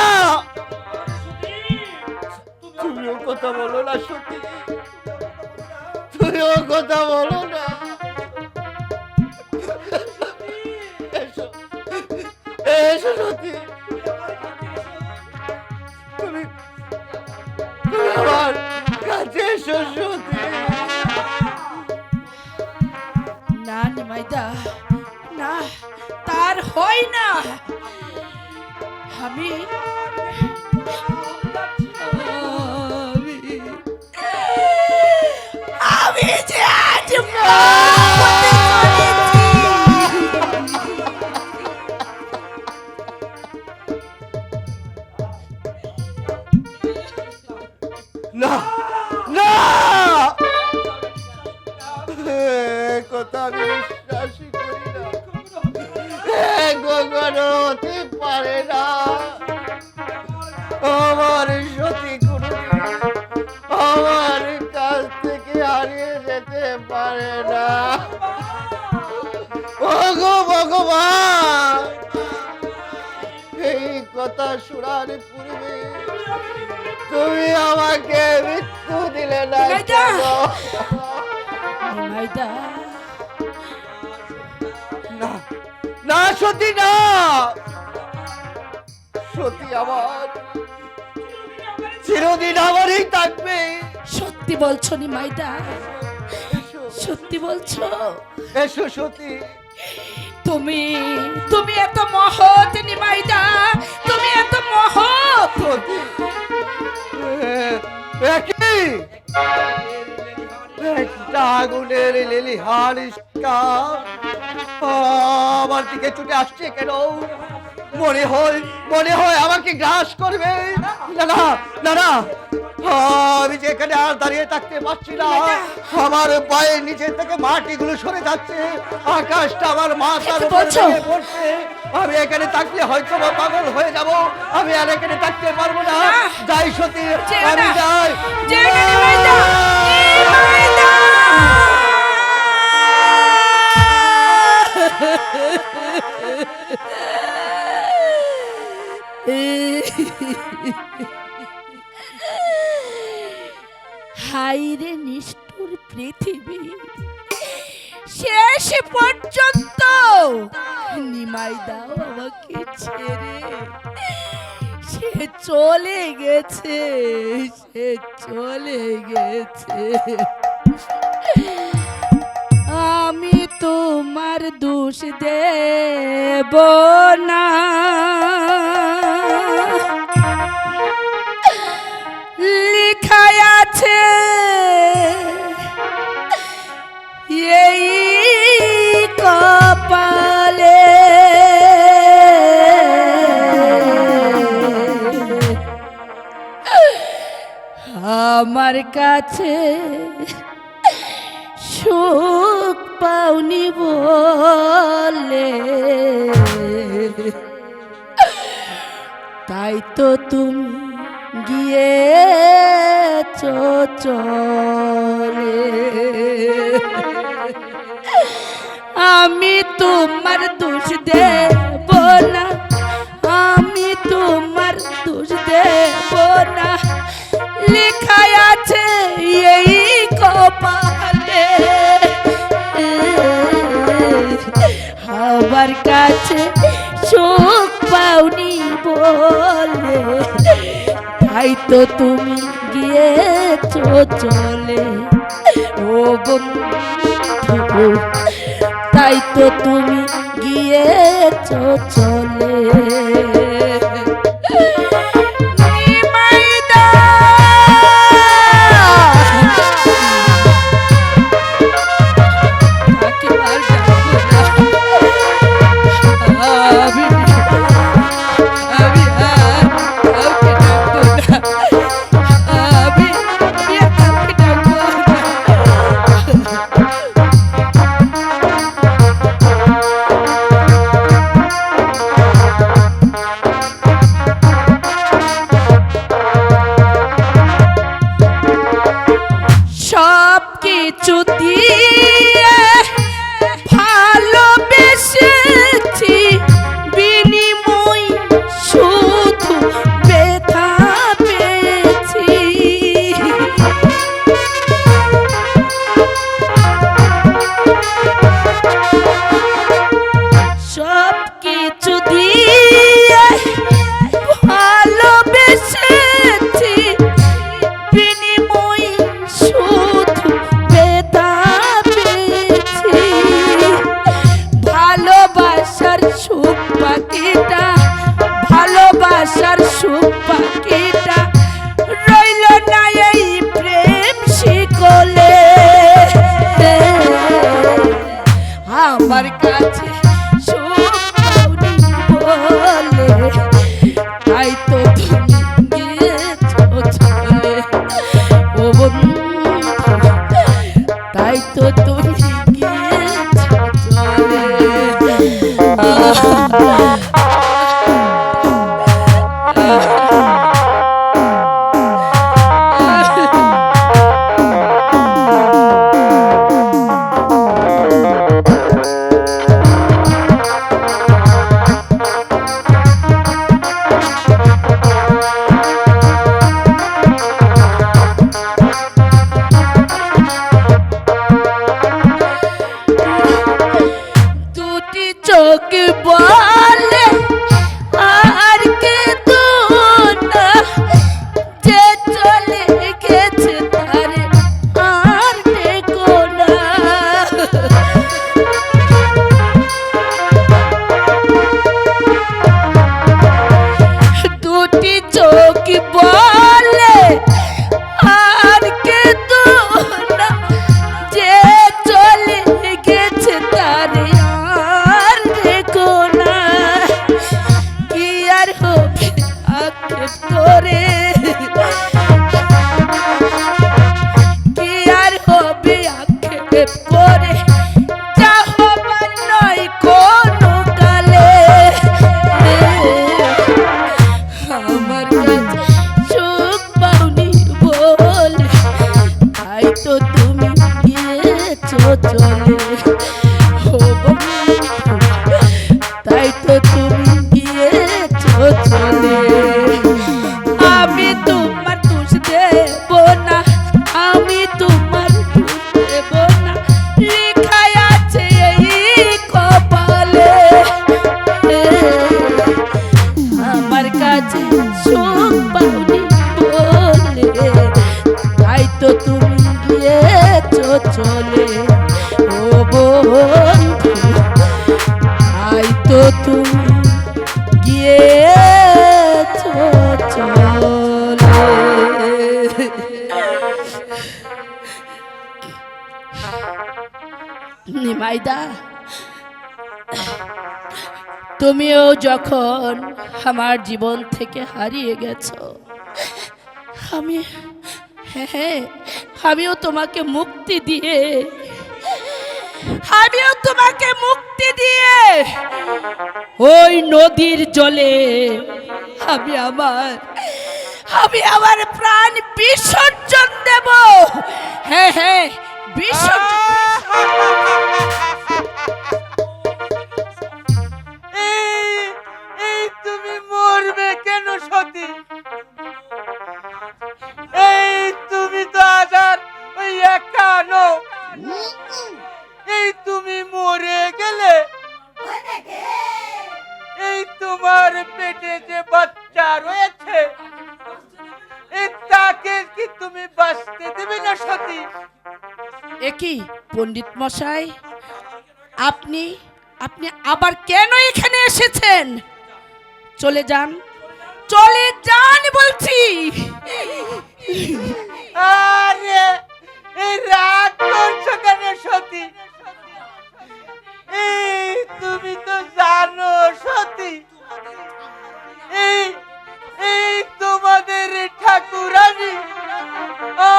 তুমিও কথা বলো না সত্যি, তুমিও কথা বলো না। এসো এসো সত্যি, তুমি তুমি আমার কাছে এসো সত্যি। না নিমাইদা, না, তার হয় না। আমি আমি যে আজ মরতে চলেছি। না না, কথা আমি বিশ্বাসই করি না, কখনো হতে পারে না। আমার সতী কোনদিন আমার কাছ থেকে হারিয়ে যেতে যেতে পারে না। ওগো ভগবান, এই কথা শোনার পূর্বে তুমি আমাকে মৃত্যু দিলে না নিমাইদা! কেন? নিমাইদা, না না, সত্যি না, সত্যি আমার চিরদিন আমারই থাকবে। সত্যি বলছো নিমাইদা? সত্যি বলছো? এসো সত্যি। তুমি তুমি এত মহৎ নিমাইদা, তুমি এত মহৎ। সত্যি একই একটা আগুনের লেলিহান ইস্কা আমার দিকে ছুটে আসছে কেন? মনে হয় আমাকে গ্রাস করবে। না না না না, আমি যে এখানে আর দাঁড়িয়ে থাকতে পারছি না। আমার পায়ের নিচে থেকে মাটিগুলো সরে যাচ্ছে, আকাশটা আমার মাথার উপর বলছো? থেকে পড়ছে। আমি এখানে থাকলে হয়তো বা পাগল হয়ে যাব, আমি আর এখানে থাকতে পারবো না। যাই সত্যি, যেও আমি না, যাই। যেও না নিমাইদা, নিমাইদা! হাইরে নিষ্ঠুর পৃথিবী, শেষ পর্যন্ত নিমাইদা আমাকে ছেড়ে সে চলে গেছে, সে চলে গেছে। আমি তোমার দোষ দেব না, লেখাই আছে এই কপালে। আমার কাছে সুখ পাওনি বলে তাই তো তুমি গিয়েছো চলে। আমি তোমার দোষ দেব না, আমি তোমার দোষ দেব না, লেখাই আছে এই কপালে। আমার কাছে সুখ পাওনি বলে তাই তো তুমি গিয়েছো চলে। ও বন্ধু, তাই তো তুমি গিয়েছো চলে। নিমাইদা! তাকে আর ডাকবো না। আমি আর কাউকে ডাকবো না। আমি আর কাউকে ডাকবো না। সব কিছু দিয়ে ভালোবেসেছি, বিনিময় শুধু ব্যথা পেয়েছি। সব কিছু দিয়ে ভালোবেসেছি, বিনিময় শুধু ব্যথা পেয়েছি। ভালোবাসার সুখ পাখিটা, ভালোবাসার সুখ পাখিটা রইল না এই প্রেম শিকলে। আমার কাছে সুখ পাওনি বলে তাই তো তুমি গিয়েছো চলে। ও বন্ধু, তাই তো তুমি গিয়েছো চলে। চোখ বলে আর কে তো না, যে চলে গেছে তারে আর দেখো না। দুটি চোখ বলে আর কে তো না, যে চলে গেছে তারে আর দেখো না। কি আর হবে আক্ষেপ করে, কি আর হবে আক্ষেপ করে, যা হবার নয় কোনো কালে। আমার কাছে সুখ পাওনি বলে তাই তো তুমি গিয়েছো চলে। ও বন্ধু, তাই তো তুমি গিয়েছো চলে। আমি তোমার দোষ দেব না, আমি তোমার দোষ দেব না, লেখাই আছে এই কপালে। আমার কাছে সুখ পাওনি বলে তাই তো তুমি গিয়েছো চলে। ও বন্ধু, তাই তো তুমি গিয়েছো চলে। নিমাইদা, তুমিও যখন আমার জীবন থেকে হারিয়ে গেছো, হ্যাঁ, আমিও তোমাকে মুক্তি দিয়ে, আমিও তোমাকে মুক্তি দিয়ে ওই নদীর জলে আমি আমার প্রাণ বিসর্জন দেব। হ্যাঁ, বিসর্জন। এই তুমি মরবে কেন সতী? এই তুমি তো আজার ওই একা নও। এই তুমি মরে গেলে এই তোমার পেটে যে বাচ্চা রয়েছে এই তাকে কি তুমি বাঁচতে দেবে না সতী? একই পণ্ডিত মশাই, আপনি আবার কেন এখানে এসেছেন? চলে যান, চলে যান বলছি। আরে এই রাগ করছো কেন সতী? এই তুমি তো জানো সতী, এই তোমাদের ঠাকুরানী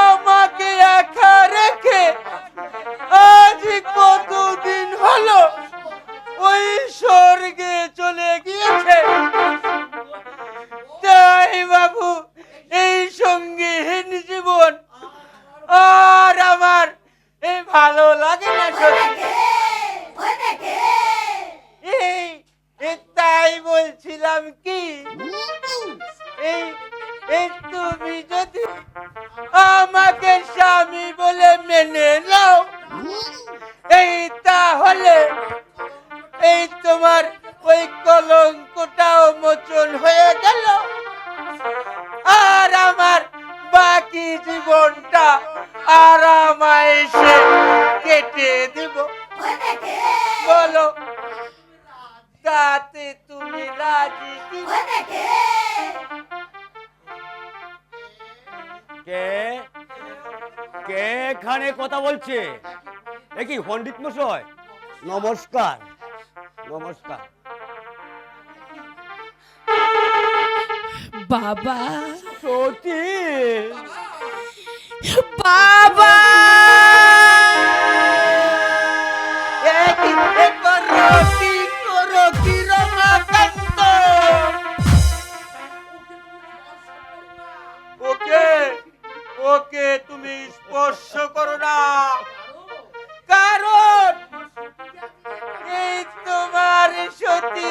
আমাকে একা রেখে আজ কতদিন হলো ওই স্বর্গে চলে গিয়েছে। তাই বাবু, এই সঙ্গীহীন জীবন আর আমার এই ভালো লাগে না সত্যি। তাই বলছিলাম কি, এই তুমি যদি আমাকে স্বামী বলে মেনে নাও, এই তাহলে এই তোমার ওই কলঙ্কটাও মোচন হয়ে গেল, আর আমার বাকি জীবনটা আরামায়েশে কেটে দিব। বলো, তাতে তুমি রাজি কি? কে কে এখানে কথা বলছে? এ কি পণ্ডিত মশাই? নমস্কার, নমস্কার। বাবা, সতী, বাবা, ওকে তুমি স্পর্শ করো না, কারণ এই তোমার সতী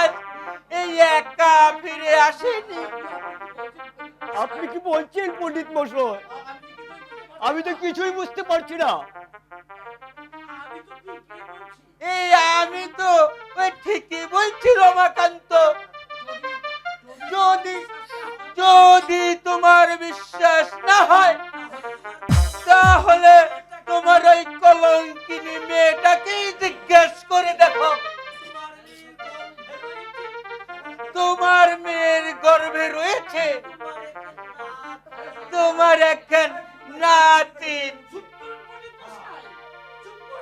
আজ এই একা ফিরে আসেনি। আপনি কি বলছেন পণ্ডিত মশাই? আমি তো কিছুই বুঝতে পারছি না। এই আমি তো ওই ঠিকই বলছি রমাকান্ত। যদি যদি তোমার বিশ্বাস না হয় তাহলে তোমার ওই কলঙ্কিনী মেয়েটাকেই জিজ্ঞেস করে দেখো। তোমার মেয়ের গর্ভে রয়েছে তোমার একখান নাতিন।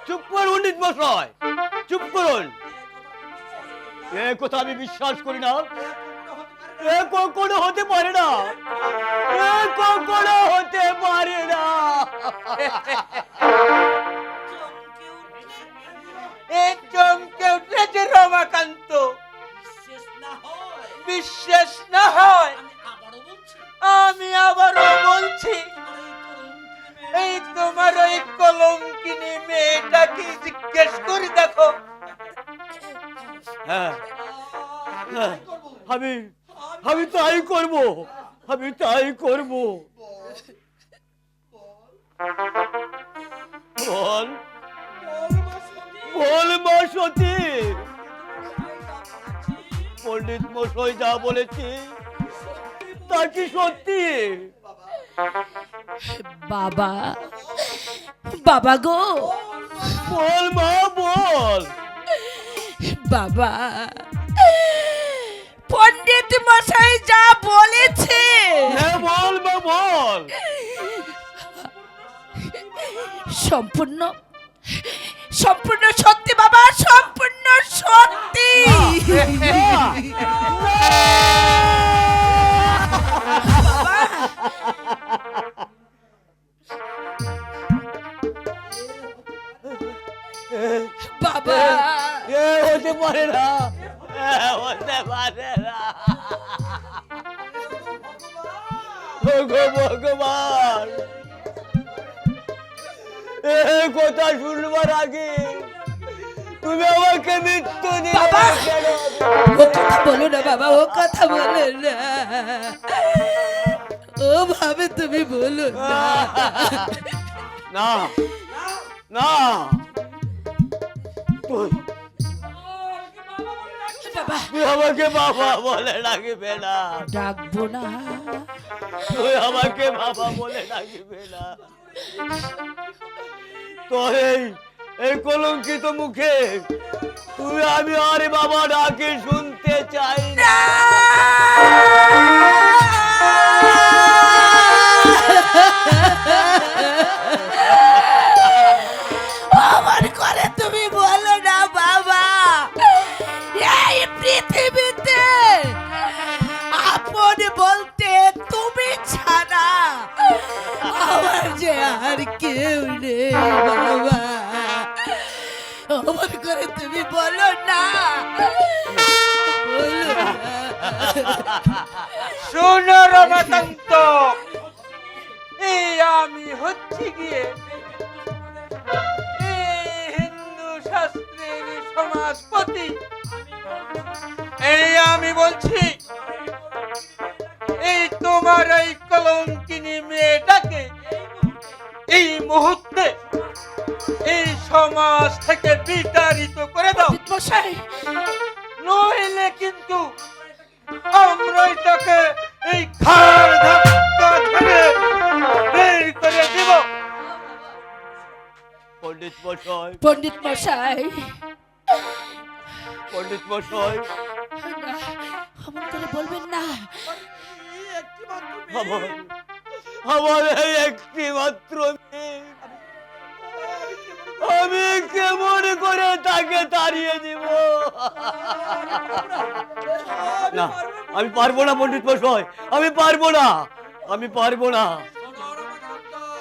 চুপ করুন পণ্ডিত মশাই, চুপ করুন। এ কথা আমি বিশ্বাস করি না। এ কখনো হতে পারে না, এ কখনো হতে পারে না। এ চমকে উঠেছে রমাকান্ত। বিশ্বাস না হয় আমি আবারও বলছি, এই তোমার ওই কলঙ্কিনী মেয়েটাকে জিজ্ঞেস করে দেখো। হ্যাঁ, আমি আমি তাই করব, আমি তাই করব। বল বল মা সতী, পণ্ডিত মশাই যা বলেছি তা কি সত্যি? বাবা, বাবা গো, বল মা বল। বাবা, পণ্ডিত মশাই যা বলেছে হ্যাঁ বল মা বল। সম্পূর্ণ সম্পূর্ণ সত্যি বাবা, সম্পূর্ণ সত্যি। বাবা, এ হতে পারে না, হতে পারে না। ওগো ভগবান, এই কথা শুনবার আগে তুমি আমাকে মৃত্যু দিলে বাবা! কেন? ও কথা বলো না বাবা, ও কথা বলো না, ও ভাবে তুমি বলো না। না না, তুই বাবা, তুই আমাকে বাবা বলে ডাকবে না, ডাকবো না। তুই আমাকে বাবা বলে ডাকবে না। তোর এই কলঙ্কিত মুখে তুমি আমি আর বাবা ডাকে শুনতে চাই না। আমার করে তুমি বলো না বাবা, এই পৃথিবীতে আপন বলতে তুমি ছাড়া আমার যে আর কেউ নেই বাবা। আমার করে তুমি বলো না, বলো না। শোনো রমাকান্ত, এই আমি হচ্ছি গিয়ে হিন্দু শাস্ত্রের সমাজপতি। এই আমি বলছি, এই তোমার এই কলঙ্কিনী মেয়েটাকে এই মুহূর্তে এই সমাজ থেকে বিতাড়িত করে দাও, মশাই, নইলে কিন্তু আমরাই তাকে এই ঘাড় ধাক্কা ধরে বের করে দিব। পণ্ডিত মশাই, পণ্ডিত মশাই, পণ্ডিত মশাই, না, অমন করে বলবেন না। আমার আমার এই একটি মাত্র মেয়ে, আমি কেমন করে তাকে তাড়িয়ে দিব? না, আমি পারবো না পণ্ডিত মশাই, আমি পারবো না, আমি পারবো না।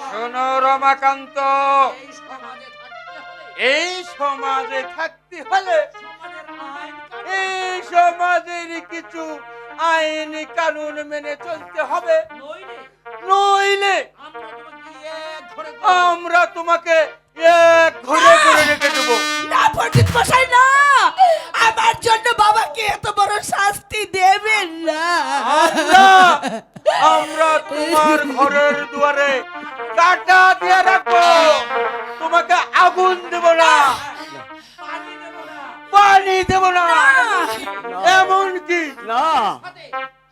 শোনো রমাকান্ত, এই সমাজে থাকতে হলে এই সমাজের কিছু আইন কানুন মেনে চলতে হবে, নইলে আমরা তোমাকে এক ঘরে ঘরে রেখে দেবো। না পণ্ডিত মশাই, না, আমার জন্য বাবাকে এত বড় শাস্তি দেবেন না। আমরা তোমার ঘরের দুয়ারে কাঁটা দিয়ে রাখবো, তোমাকে আগুন দেব না, পানি দেব এমন কি না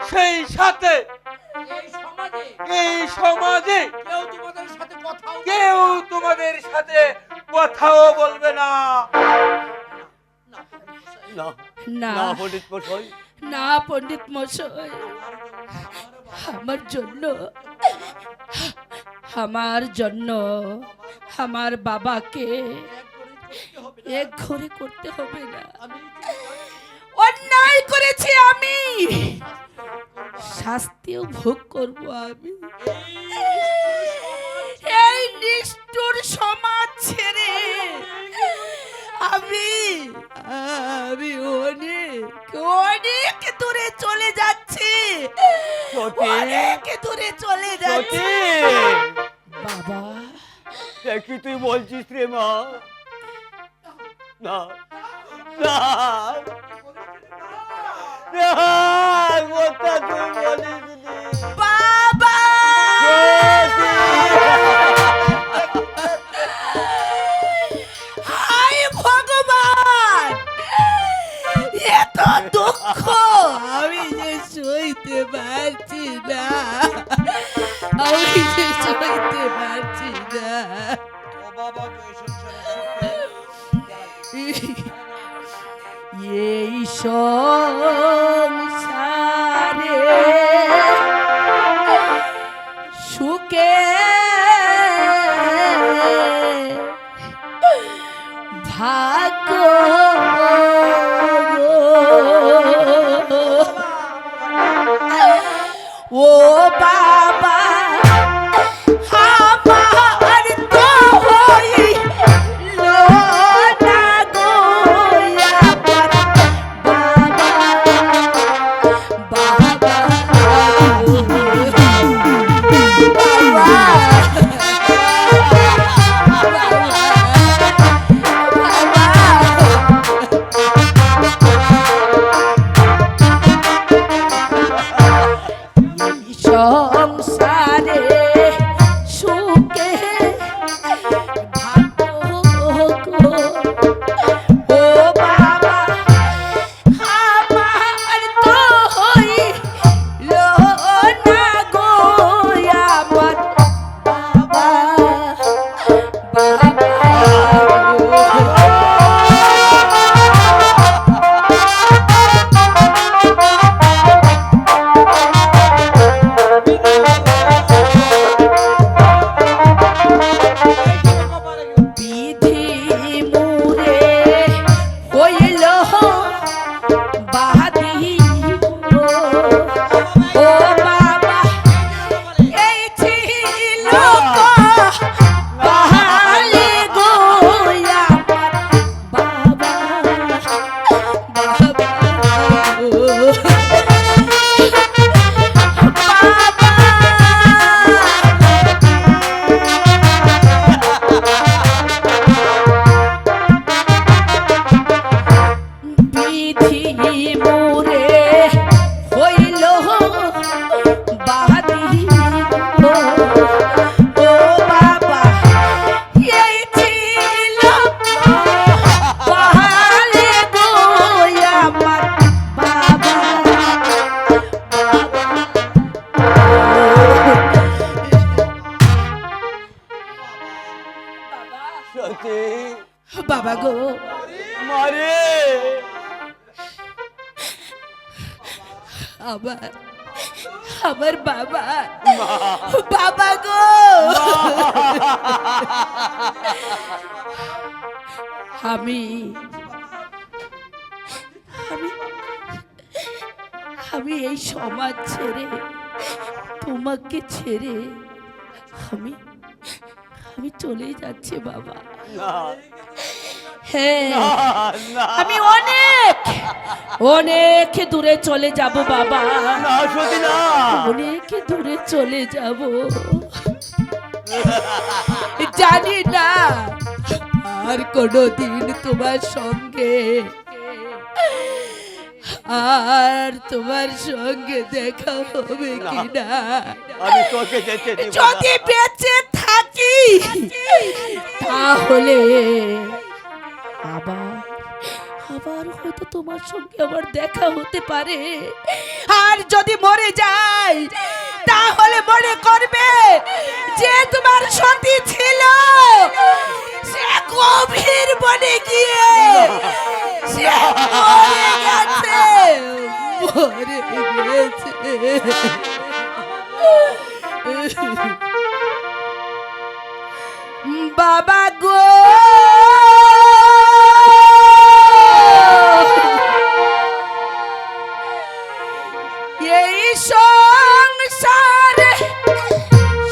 সেই সাথে এই সমাজে কেউ তোমাদের সাথে কথাও বলবে না। না না না পণ্ডিত মশাই, না পণ্ডিত মশাই, আমার জন্য আমার বাবাকে এক ঘরে করতে হবে না। অন্যায় করেছি আমি, শাস্তিও ভোগ করব আমি। এই নিষ্ঠুর সমাজ ছেড়ে আমি আমি অনেক অনেক দূরে চলে যাচ্ছি, অনেক দূরে চলে যাচ্ছি। বাবা, কি তুই বলছিস রে মা? না না না, কথা তুই বলিসনি। বাবা, হায় ভগবান, এত দুঃখ আমি যে সইতে পারছি না, আমি যে সইতে পারছি না। এই সংসারে সুখে ভাগ্য ও বাবা, আমার তো হইল না গো আমার বাবা, বাবা, সংসারে সুখে ভাগ্য ও বাবা, আমার তো হইল না গো আমার বাবা, বাবা। বিধি মুরে হইল বাদি ও বাবা, এই ছিল বাহালি গো আমার বাবা, বাবা, বিধি মুরে হইল বাদি ও বাবা, এই ছিল বাহালে গো আমার বাবা, সত্যি বাবা গো, মারে আমার আমার বাবা, বাবা গো, আমি আমি আমি এই সমাজ ছেড়ে তোমাকে ছেড়ে আমি আমি চলে যাচ্ছি বাবা। না হ্যাঁ, না আমি অনেক অনেক দূরে চলে যাব বাবা, না সত্যি না। অনেক দূরে চলে যাব, জানি না আর কোনোদিন তোমার সঙ্গে আর তোমার সঙ্গে দেখা হবে কিনা। আমি তোকে যেতে দিব না। যদি বেঁচে থাকি তাহলে আবার আবার হয়তো তোমার সঙ্গে আবার দেখা হতে পারে। আর যদি মরে যাই তাহলে মনে করবে যে তোমার সতী ছিল সে গভীর বনে গিয়ে সে মরে গেছে, মরে গেছে। বাবা গো, এই সংসারে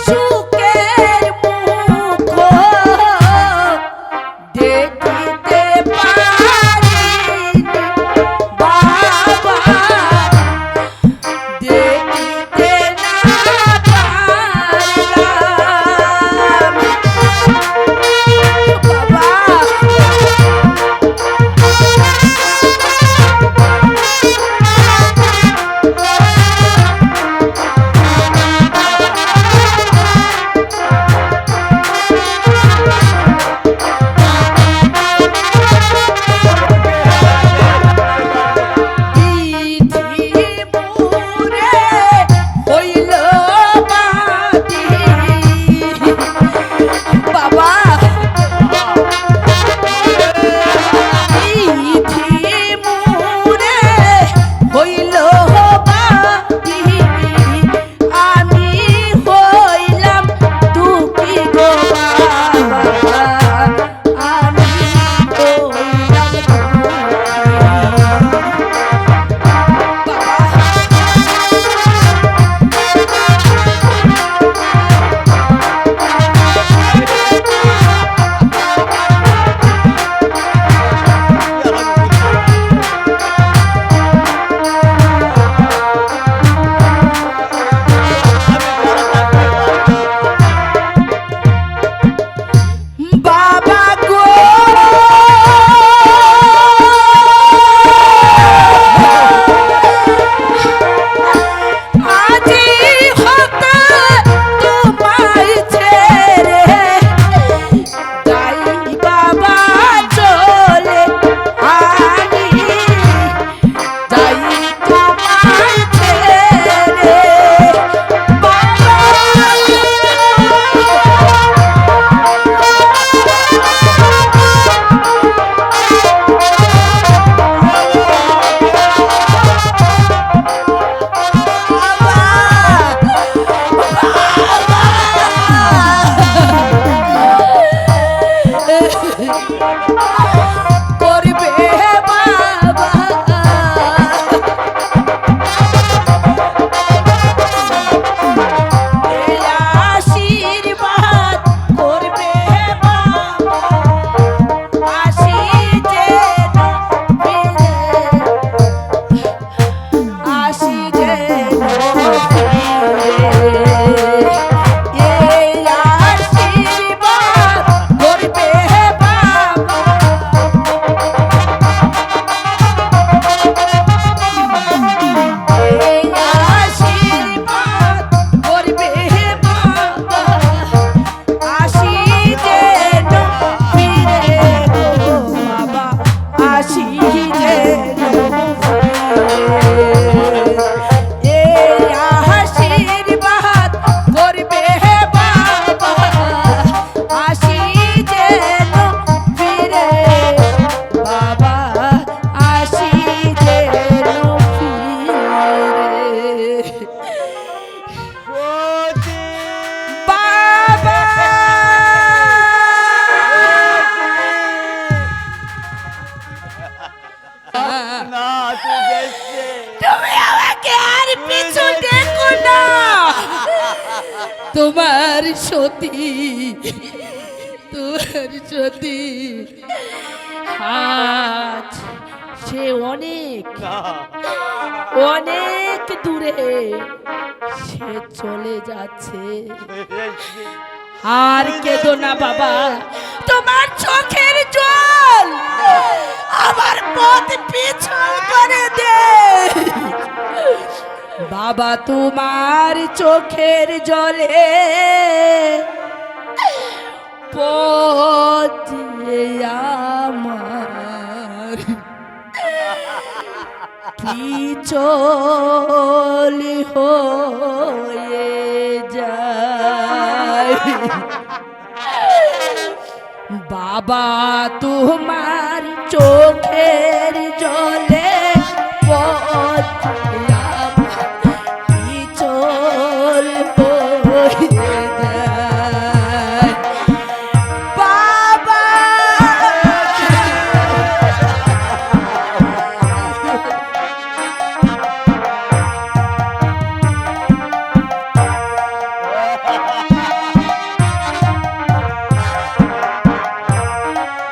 সুখের মুখ দেখিতে পারিনি বাবা, দেখিতে না পারলাম বাবা। তোমার সতী, তোমার সতী আজ সে অনেক অনেক দূরে সে চলে যাচ্ছে। আর কেঁদো না বাবা, তোমার চোখের জল আমার পথ পিছু করে দে বাবা। তোমার চোখের জলে পথ আমার বিচল হয়ে যায়। বাবা তোমার চোখের জলে পথ বিচল হয়ে যায়। বাবা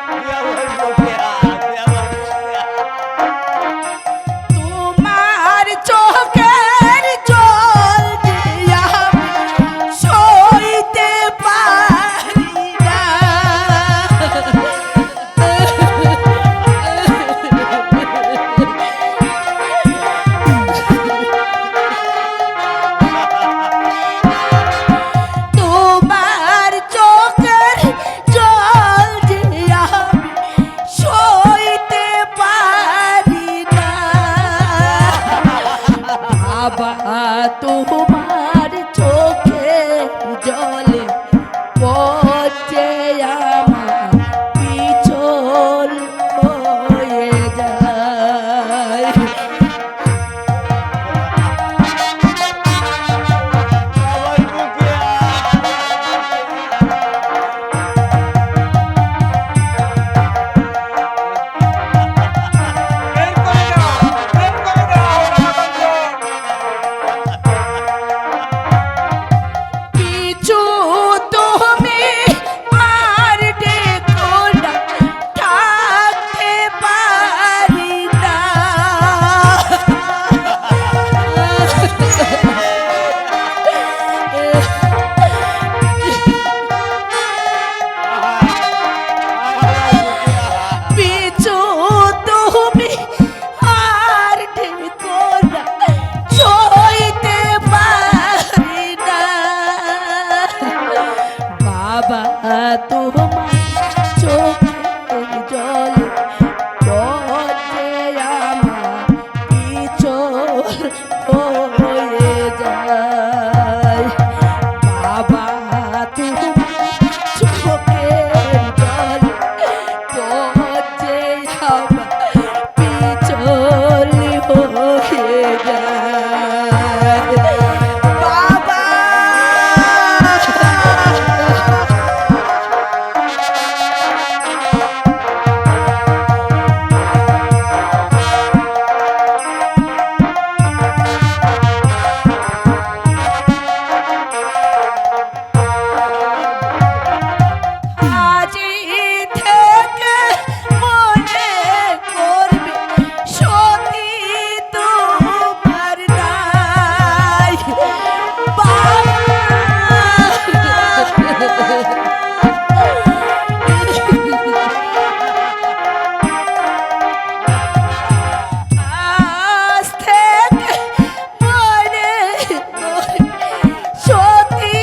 তুই আমার বকেয়া, তুই আমার বকেয়া। তোমার চোখের জল দিয়ে আমি সইতে পারি না। তোমার চোখের জল দিয়ে আমি সইতে পারি না। বাবা তোমার চোখের জলে পচে আমার পিছল হয়ে যায়। আমার বকেয়া। কিছু তুমি আর দেখো না, থাকতে পারি না। পিছু তুমি আর দেখো না, সইতে পারি না। বাবা তোমার চোখের জলে পচে আমার পিছল হয়ে যায়। বাবা তোমার চোখের জলে পচে আমার পিছল হয়ে যায়। বাবা আজি থেকে মনে করবে সতী তোমার নাই। আজ থেকে মনে করবে সতী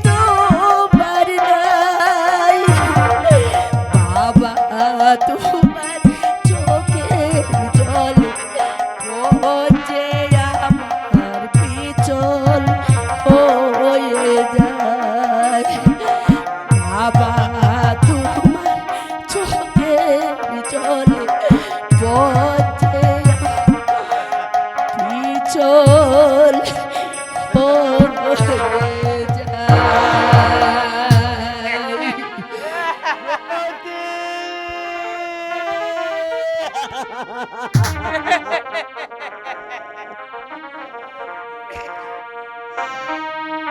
তোমার নাই। বাবা তোমার চোখের জলে পচে আমার পিছল হয়ে যায়। বাবা তোমার চোখের জলে পচে পিছল হয়ে যায়।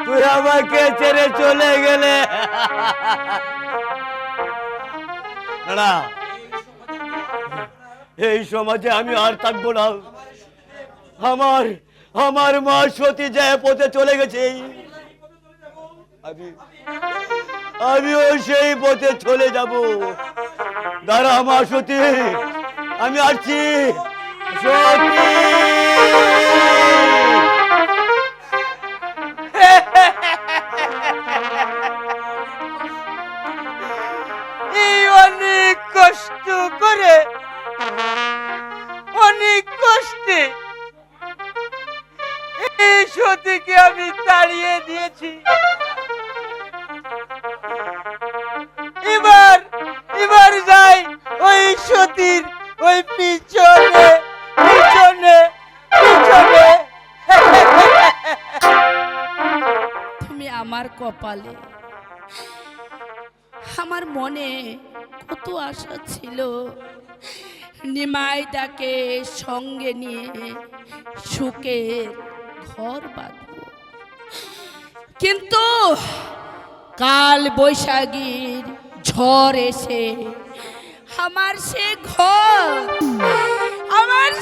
তুই আমাকে ছেড়ে চলে গেলে না, এই সমাজে আমি আর থাকবো না। আমার আমার মা সতী যে পথে চলে গেছে, আমিও সেই পথে চলে যাব। দাঁড়া মা সতী, আমি আসছি। সতী এই অনেক কষ্ট করে, অনেক কষ্টে এই সতীকে আমি তাড়িয়ে দিয়েছি। এবার এবার যাই ওই সতীর ওই পিছনে পিছনে পিছনে। তুমি আমার কপালে, আমার মনে কত আশা ছিল নিমাইদাকে সঙ্গে নিয়ে সুখের ঘর বাঁধব, কিন্তু কাল বৈশাখীর ঝড় এসে আমার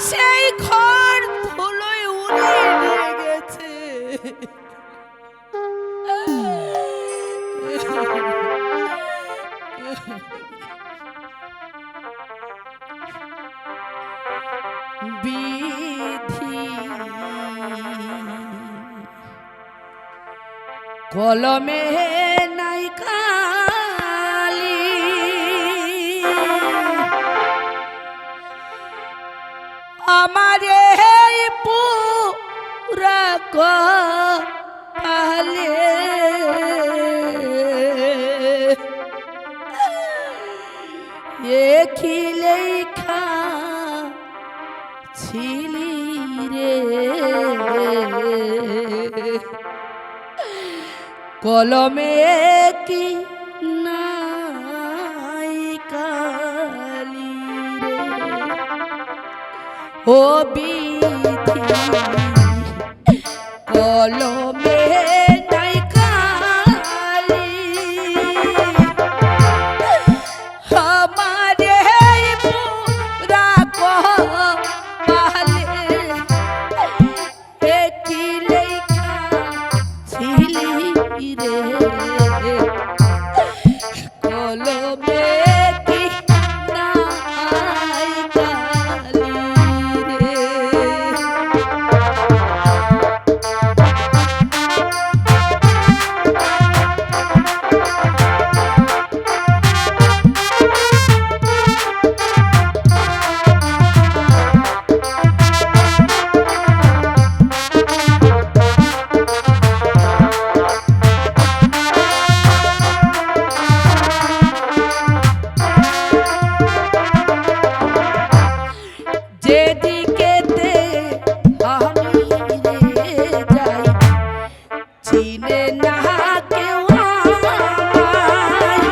সেই ঘর ধুলোয় উড়িয়ে নিয়ে গেছে। বিধি কলমে নাই কালি, আমারে পুরা কপালে একই লেখা ছিলি রে, কলমে কি নাই কালি রে। ও বিধি কলমে নাই কালি, আমারে পুরা কপালে একই লেখা ছিলি রে, কলমে কি নাই কালি রে। যেদিকেতে আমি রে যাই চিনে না কেউ আমায়,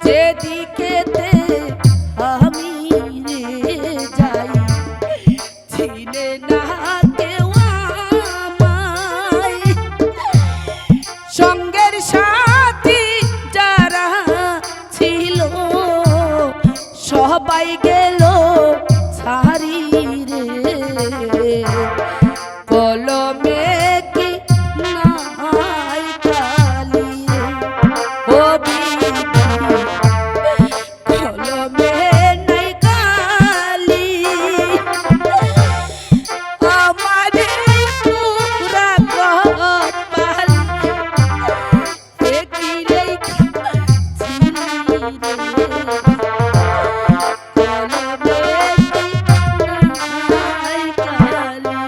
যেদিকেতে আমি রে যাই চিনে না কেউ আমায়, সঙ্গের সাথী যারা ছিল সবাই গেল ছাড়ি রে, কলমে কি নাই কালি রে। ও বিধি কলমে নাই কালি, আমারে পুরা কপালে একই লেখা ছিলি রে, কলমে কি নাই কালি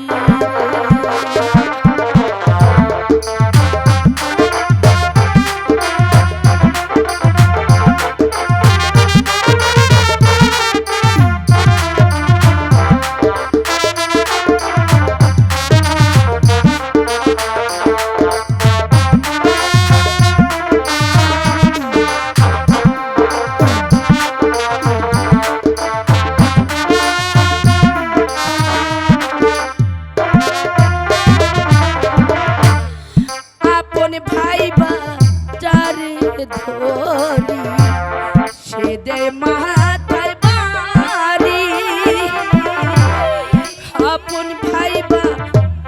আপন ভাইবা যারে ধরি সে দে মাথায় বাড়ি, আপন ভাইবা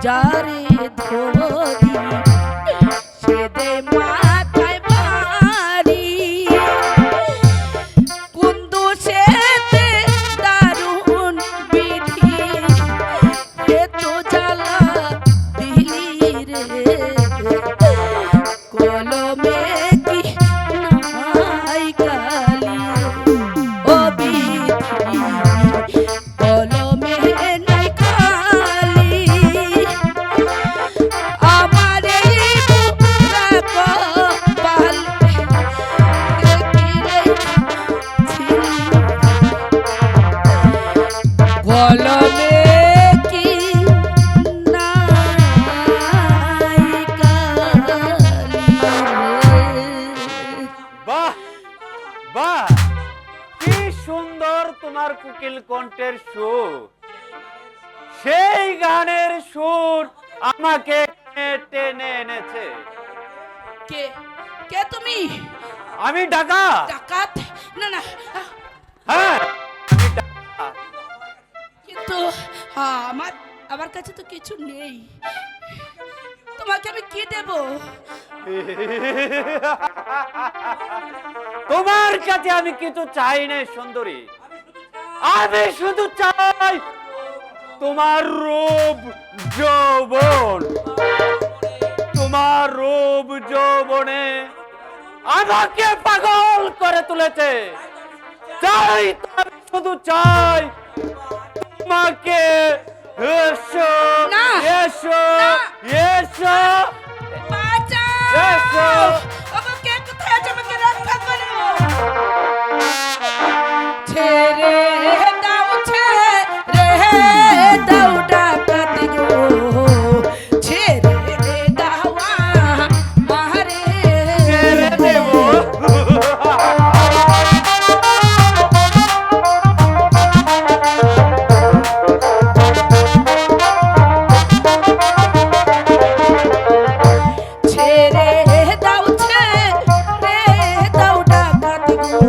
যারে ধরি সে দে মাথায় বাড়ি, কোন দোষেতে দারুণ বিধি এত জ্বালা দিলি রে, কলমে কি নাই কালি রে। ও বিধি কলমে নাই কালি, কি সুন্দর তোমার কোকিল কণ্ঠের সুর, সেই গানের সুর আমাকে টেনে এনেছে। কে কে তুমি? আমি ডাকাত। ডাকাত? না না, হ্যাঁ, আমি ডাকাত। কিন্তু আমার আমার কাছে তো কিছু নেই, তোমাকে আমি কি দেব? তোমার কাছে আমি কিছু চাই না সুন্দরী, আমি শুধু চাই তোমার রূপ যৌবন। তোমার রূপ যৌবনে আমাকে পাগল করে তুলেছে। চাই, আমি শুধু চাই তোমাকে। এসো না, এসো না। এসো বাঁচাও! এসো। ওগো, কে কোথায় আছে? আমাকে রক্ষা করো। ছেড়ে দাও, ছেড়ে দাও ডাকাত গো, ছেড়ে দাও আমারে। ছেড়ে দেবো। ছেড়ে দাও, ছেড়ে দাও ডাকাত গো,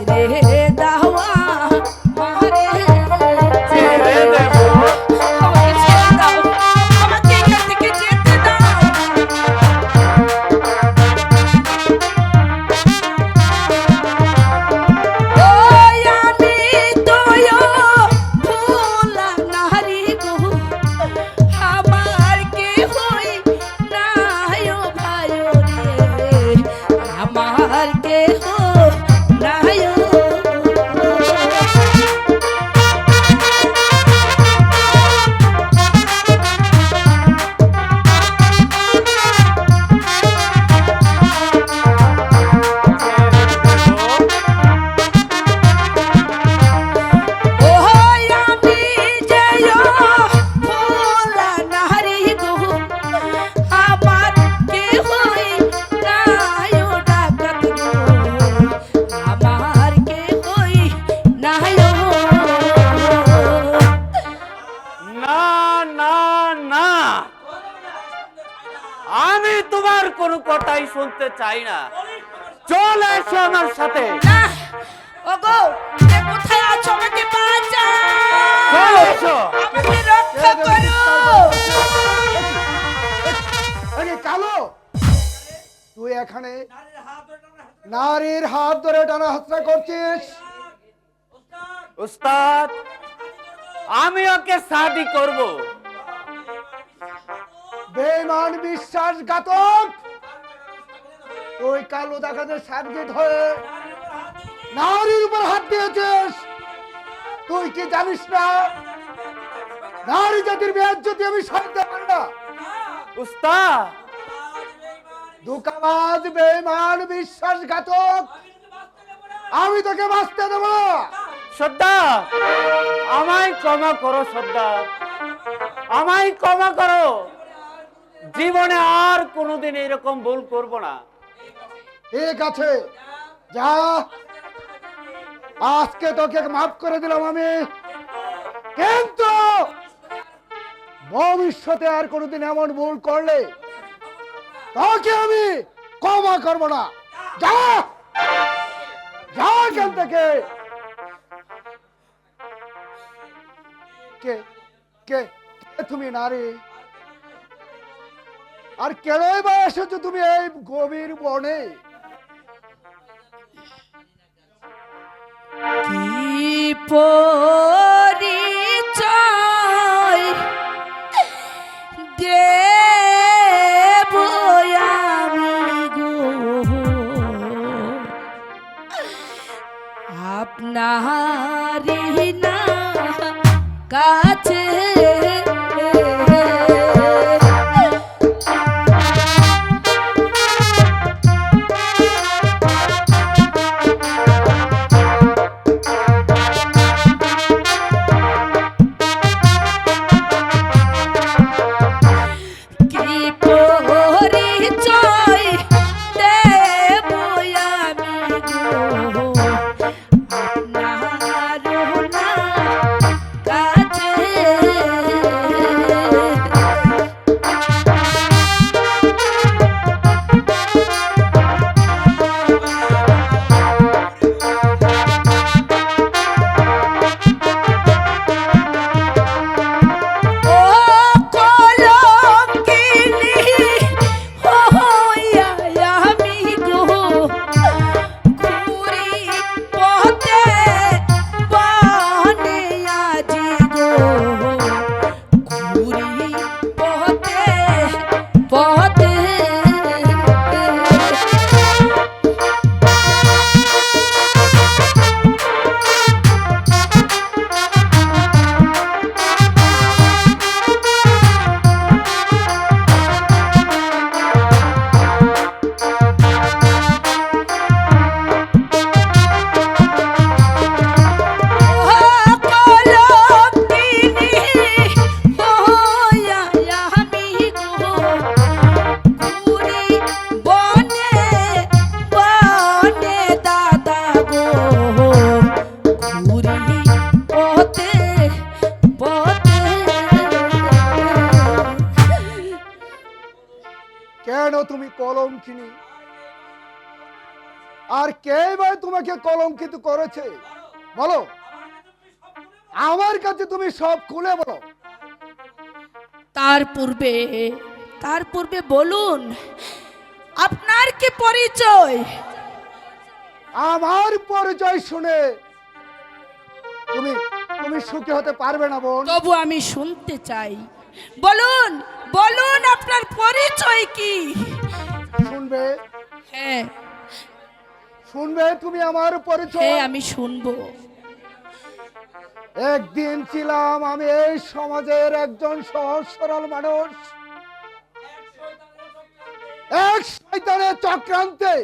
ছেড়ে দাও আমারে। ছেড়ে দেবো। আমাকে ছেড়ে দাও, আমাকে এখান থেকে যেতে দাও। ওই আমি তোয় ভোলা নারী গো, আমার কেহই নাই ও ভাই রে, আমার কেহ নাই ও। ওই আমি যেয় ভোলা নারী গো, আমার কেহই নাই ও ডাকাত গো, আমার কেহই নাই ও। না না না, আমি তোমার কোনো কথাই শুনতে চাই না। চলে এসো আমার সাথে। না, ওগো, কে কোথায় আছো? আমাকে বাঁচাও, চলে এসো। আমাকে রক্ষা করো। আরে কালো, তুই এখানে নারীর হাত ধরে টানা হাতড়া করছিস? উস্তাদ, আমি ওকে শাদি করব। বেঈমান বিশ্বাসঘাতক, তুই কালো ডাকাতের সার্গিট হয়ে নারীর উপর হাত দিয়েছিস। তুই কি জানিস না নারী জাতির বেইজ্জতি আমি সইতে পারি না? উস্তাদ, ধোঁকাবাজ বেঈমান বিশ্বাসঘাতক, আমি তোকে বাঁচতে দেব না। সর্দার, আমায় ক্ষমা করো সর্দার, আমায় ক্ষমা করো। জীবনে আর কোনোদিন এরকম ভুল করব না। ঠিক আছে, যা, আজকে তোকে মাফ করে দিলাম আমি, কিন্তু ভবিষ্যতে আর কোনোদিন এমন ভুল করলে তোকে আমি ক্ষমা করব না। যা, যা এখান থেকে। কে কে কে তুমি নারী? আর কেনই বা এসেছো তুমি এই গভীর বনে? কি পরিচয় দেব আমি গো, আপনারই না কাছে। কি পরিচয় দেব আমি গো, কলঙ্কিনী? আর কে বা তোমাকে কলঙ্কিত করেছে বলো, আমার কাছে তুমি সব খুলে বলো। তার পূর্বে বলুন আপনার কি পরিচয়? আমার পরিচয় শুনে তুমি তুমি সুখী হতে পারবে না বোন। তবু আমি শুনতে চাই, বলুন বলুন আপনার পরিচয় কি? শুনবে? হ্যাঁ শুনবে তুমি আমার পরিচয়? হ্যাঁ আমি শুনবো। একদিন ছিলাম আমি এই সমাজের একজন সহজ সরল মানুষ, এক শয়তানের চক্রান্তে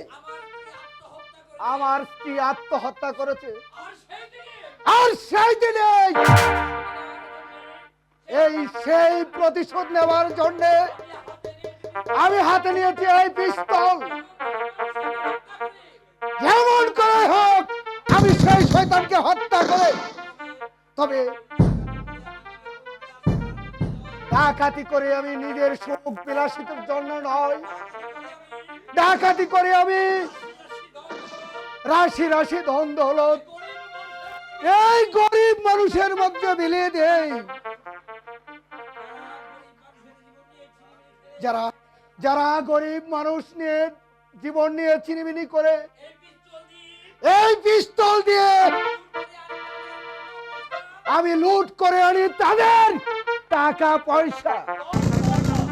আমার স্ত্রী আত্মহত্যা করেছে। আর সেই দিনে সেই প্রতিশোধ নেওয়ার জন্য আমি হাতে নিয়েছি এই পিস্তল। যেমন করে হোক আমি সেই শয়তানকে হত্যা করে, তবে ডাকাতি করে আমি নিজের সুখ বিলাসিতার জন্য নয়, ডাকাতি করে আমি রাশি রাশি ধন দৌলত এই গরিব মানুষের মধ্যে বিলিয়ে দেই। যারা যারা গরিব মানুষ নিয়ে জীবন নিয়ে চিনিমিনি করে, এই পিস্তল দিয়ে আমি লুট করে আনি তাদের টাকা পয়সা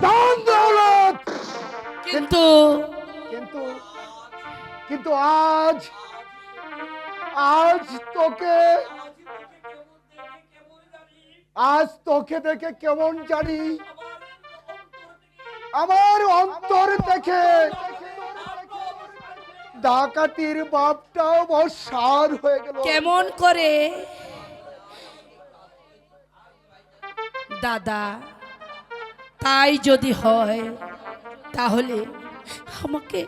ধন দৌলত। কিন্তু কিন্তু কিন্তু আজ তোকে দেখে কেমন জানি আমার অন্তর থেকে ডাকাতির বাপটাও বসার হয়ে গেল। কেমন করে? দাদা তাই যদি হয় তাহলে আমাকে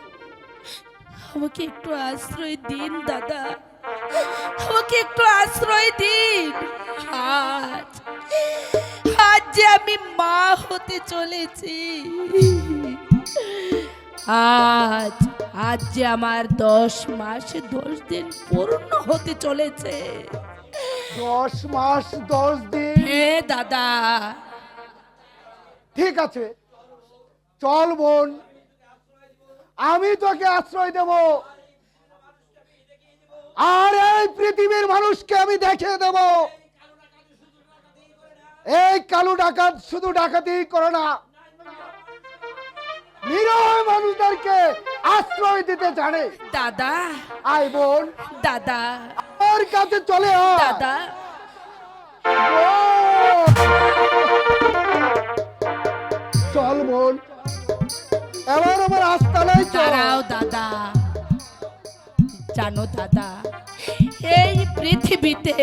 আমাকে একটু আশ্রয় দিন দাদা, আমাকে একটু আশ্রয় দিন। আজ আজ যে আমি মা হতে চলেছি, আজ আজ যে আমার 10 মাস 10 দিন পূর্ণ হতে চলেছে। 10 মাস 10 দিন? হ্যাঁ দাদা। ঠিক আছে, চল বোন, আমি তোকে আশ্রয় দেব, আর এই পৃথিবীর মানুষকে আমি দেখিয়ে দেব এই কালো ডাকাত শুধু ডাকাতি করে না, নিরীহ মানুষদেরকে আশ্রয় দিতে জানে। দাদা আয় বোন, দাদা আমার কাছে চলে আয়। দাদা চল বোন, এবার আমার আস্তানায় চল। দাঁড়াও দাদা, জানো দাদা এই পৃথিবীতে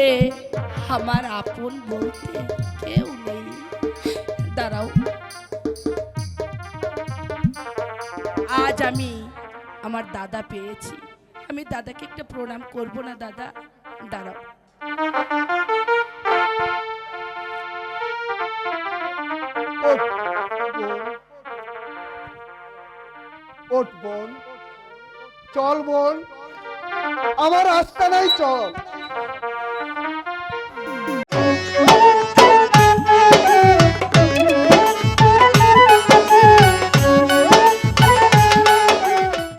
আমার আপন বলতে কেউ নেই। দাঁড়াও, আজ আমি আমার দাদা পেয়েছি, আমি দাদাকে একটা প্রণাম করব না দাদা? দাঁড়াও। ওঠ বোন, চল বোন, আমার আস্তানায় চল।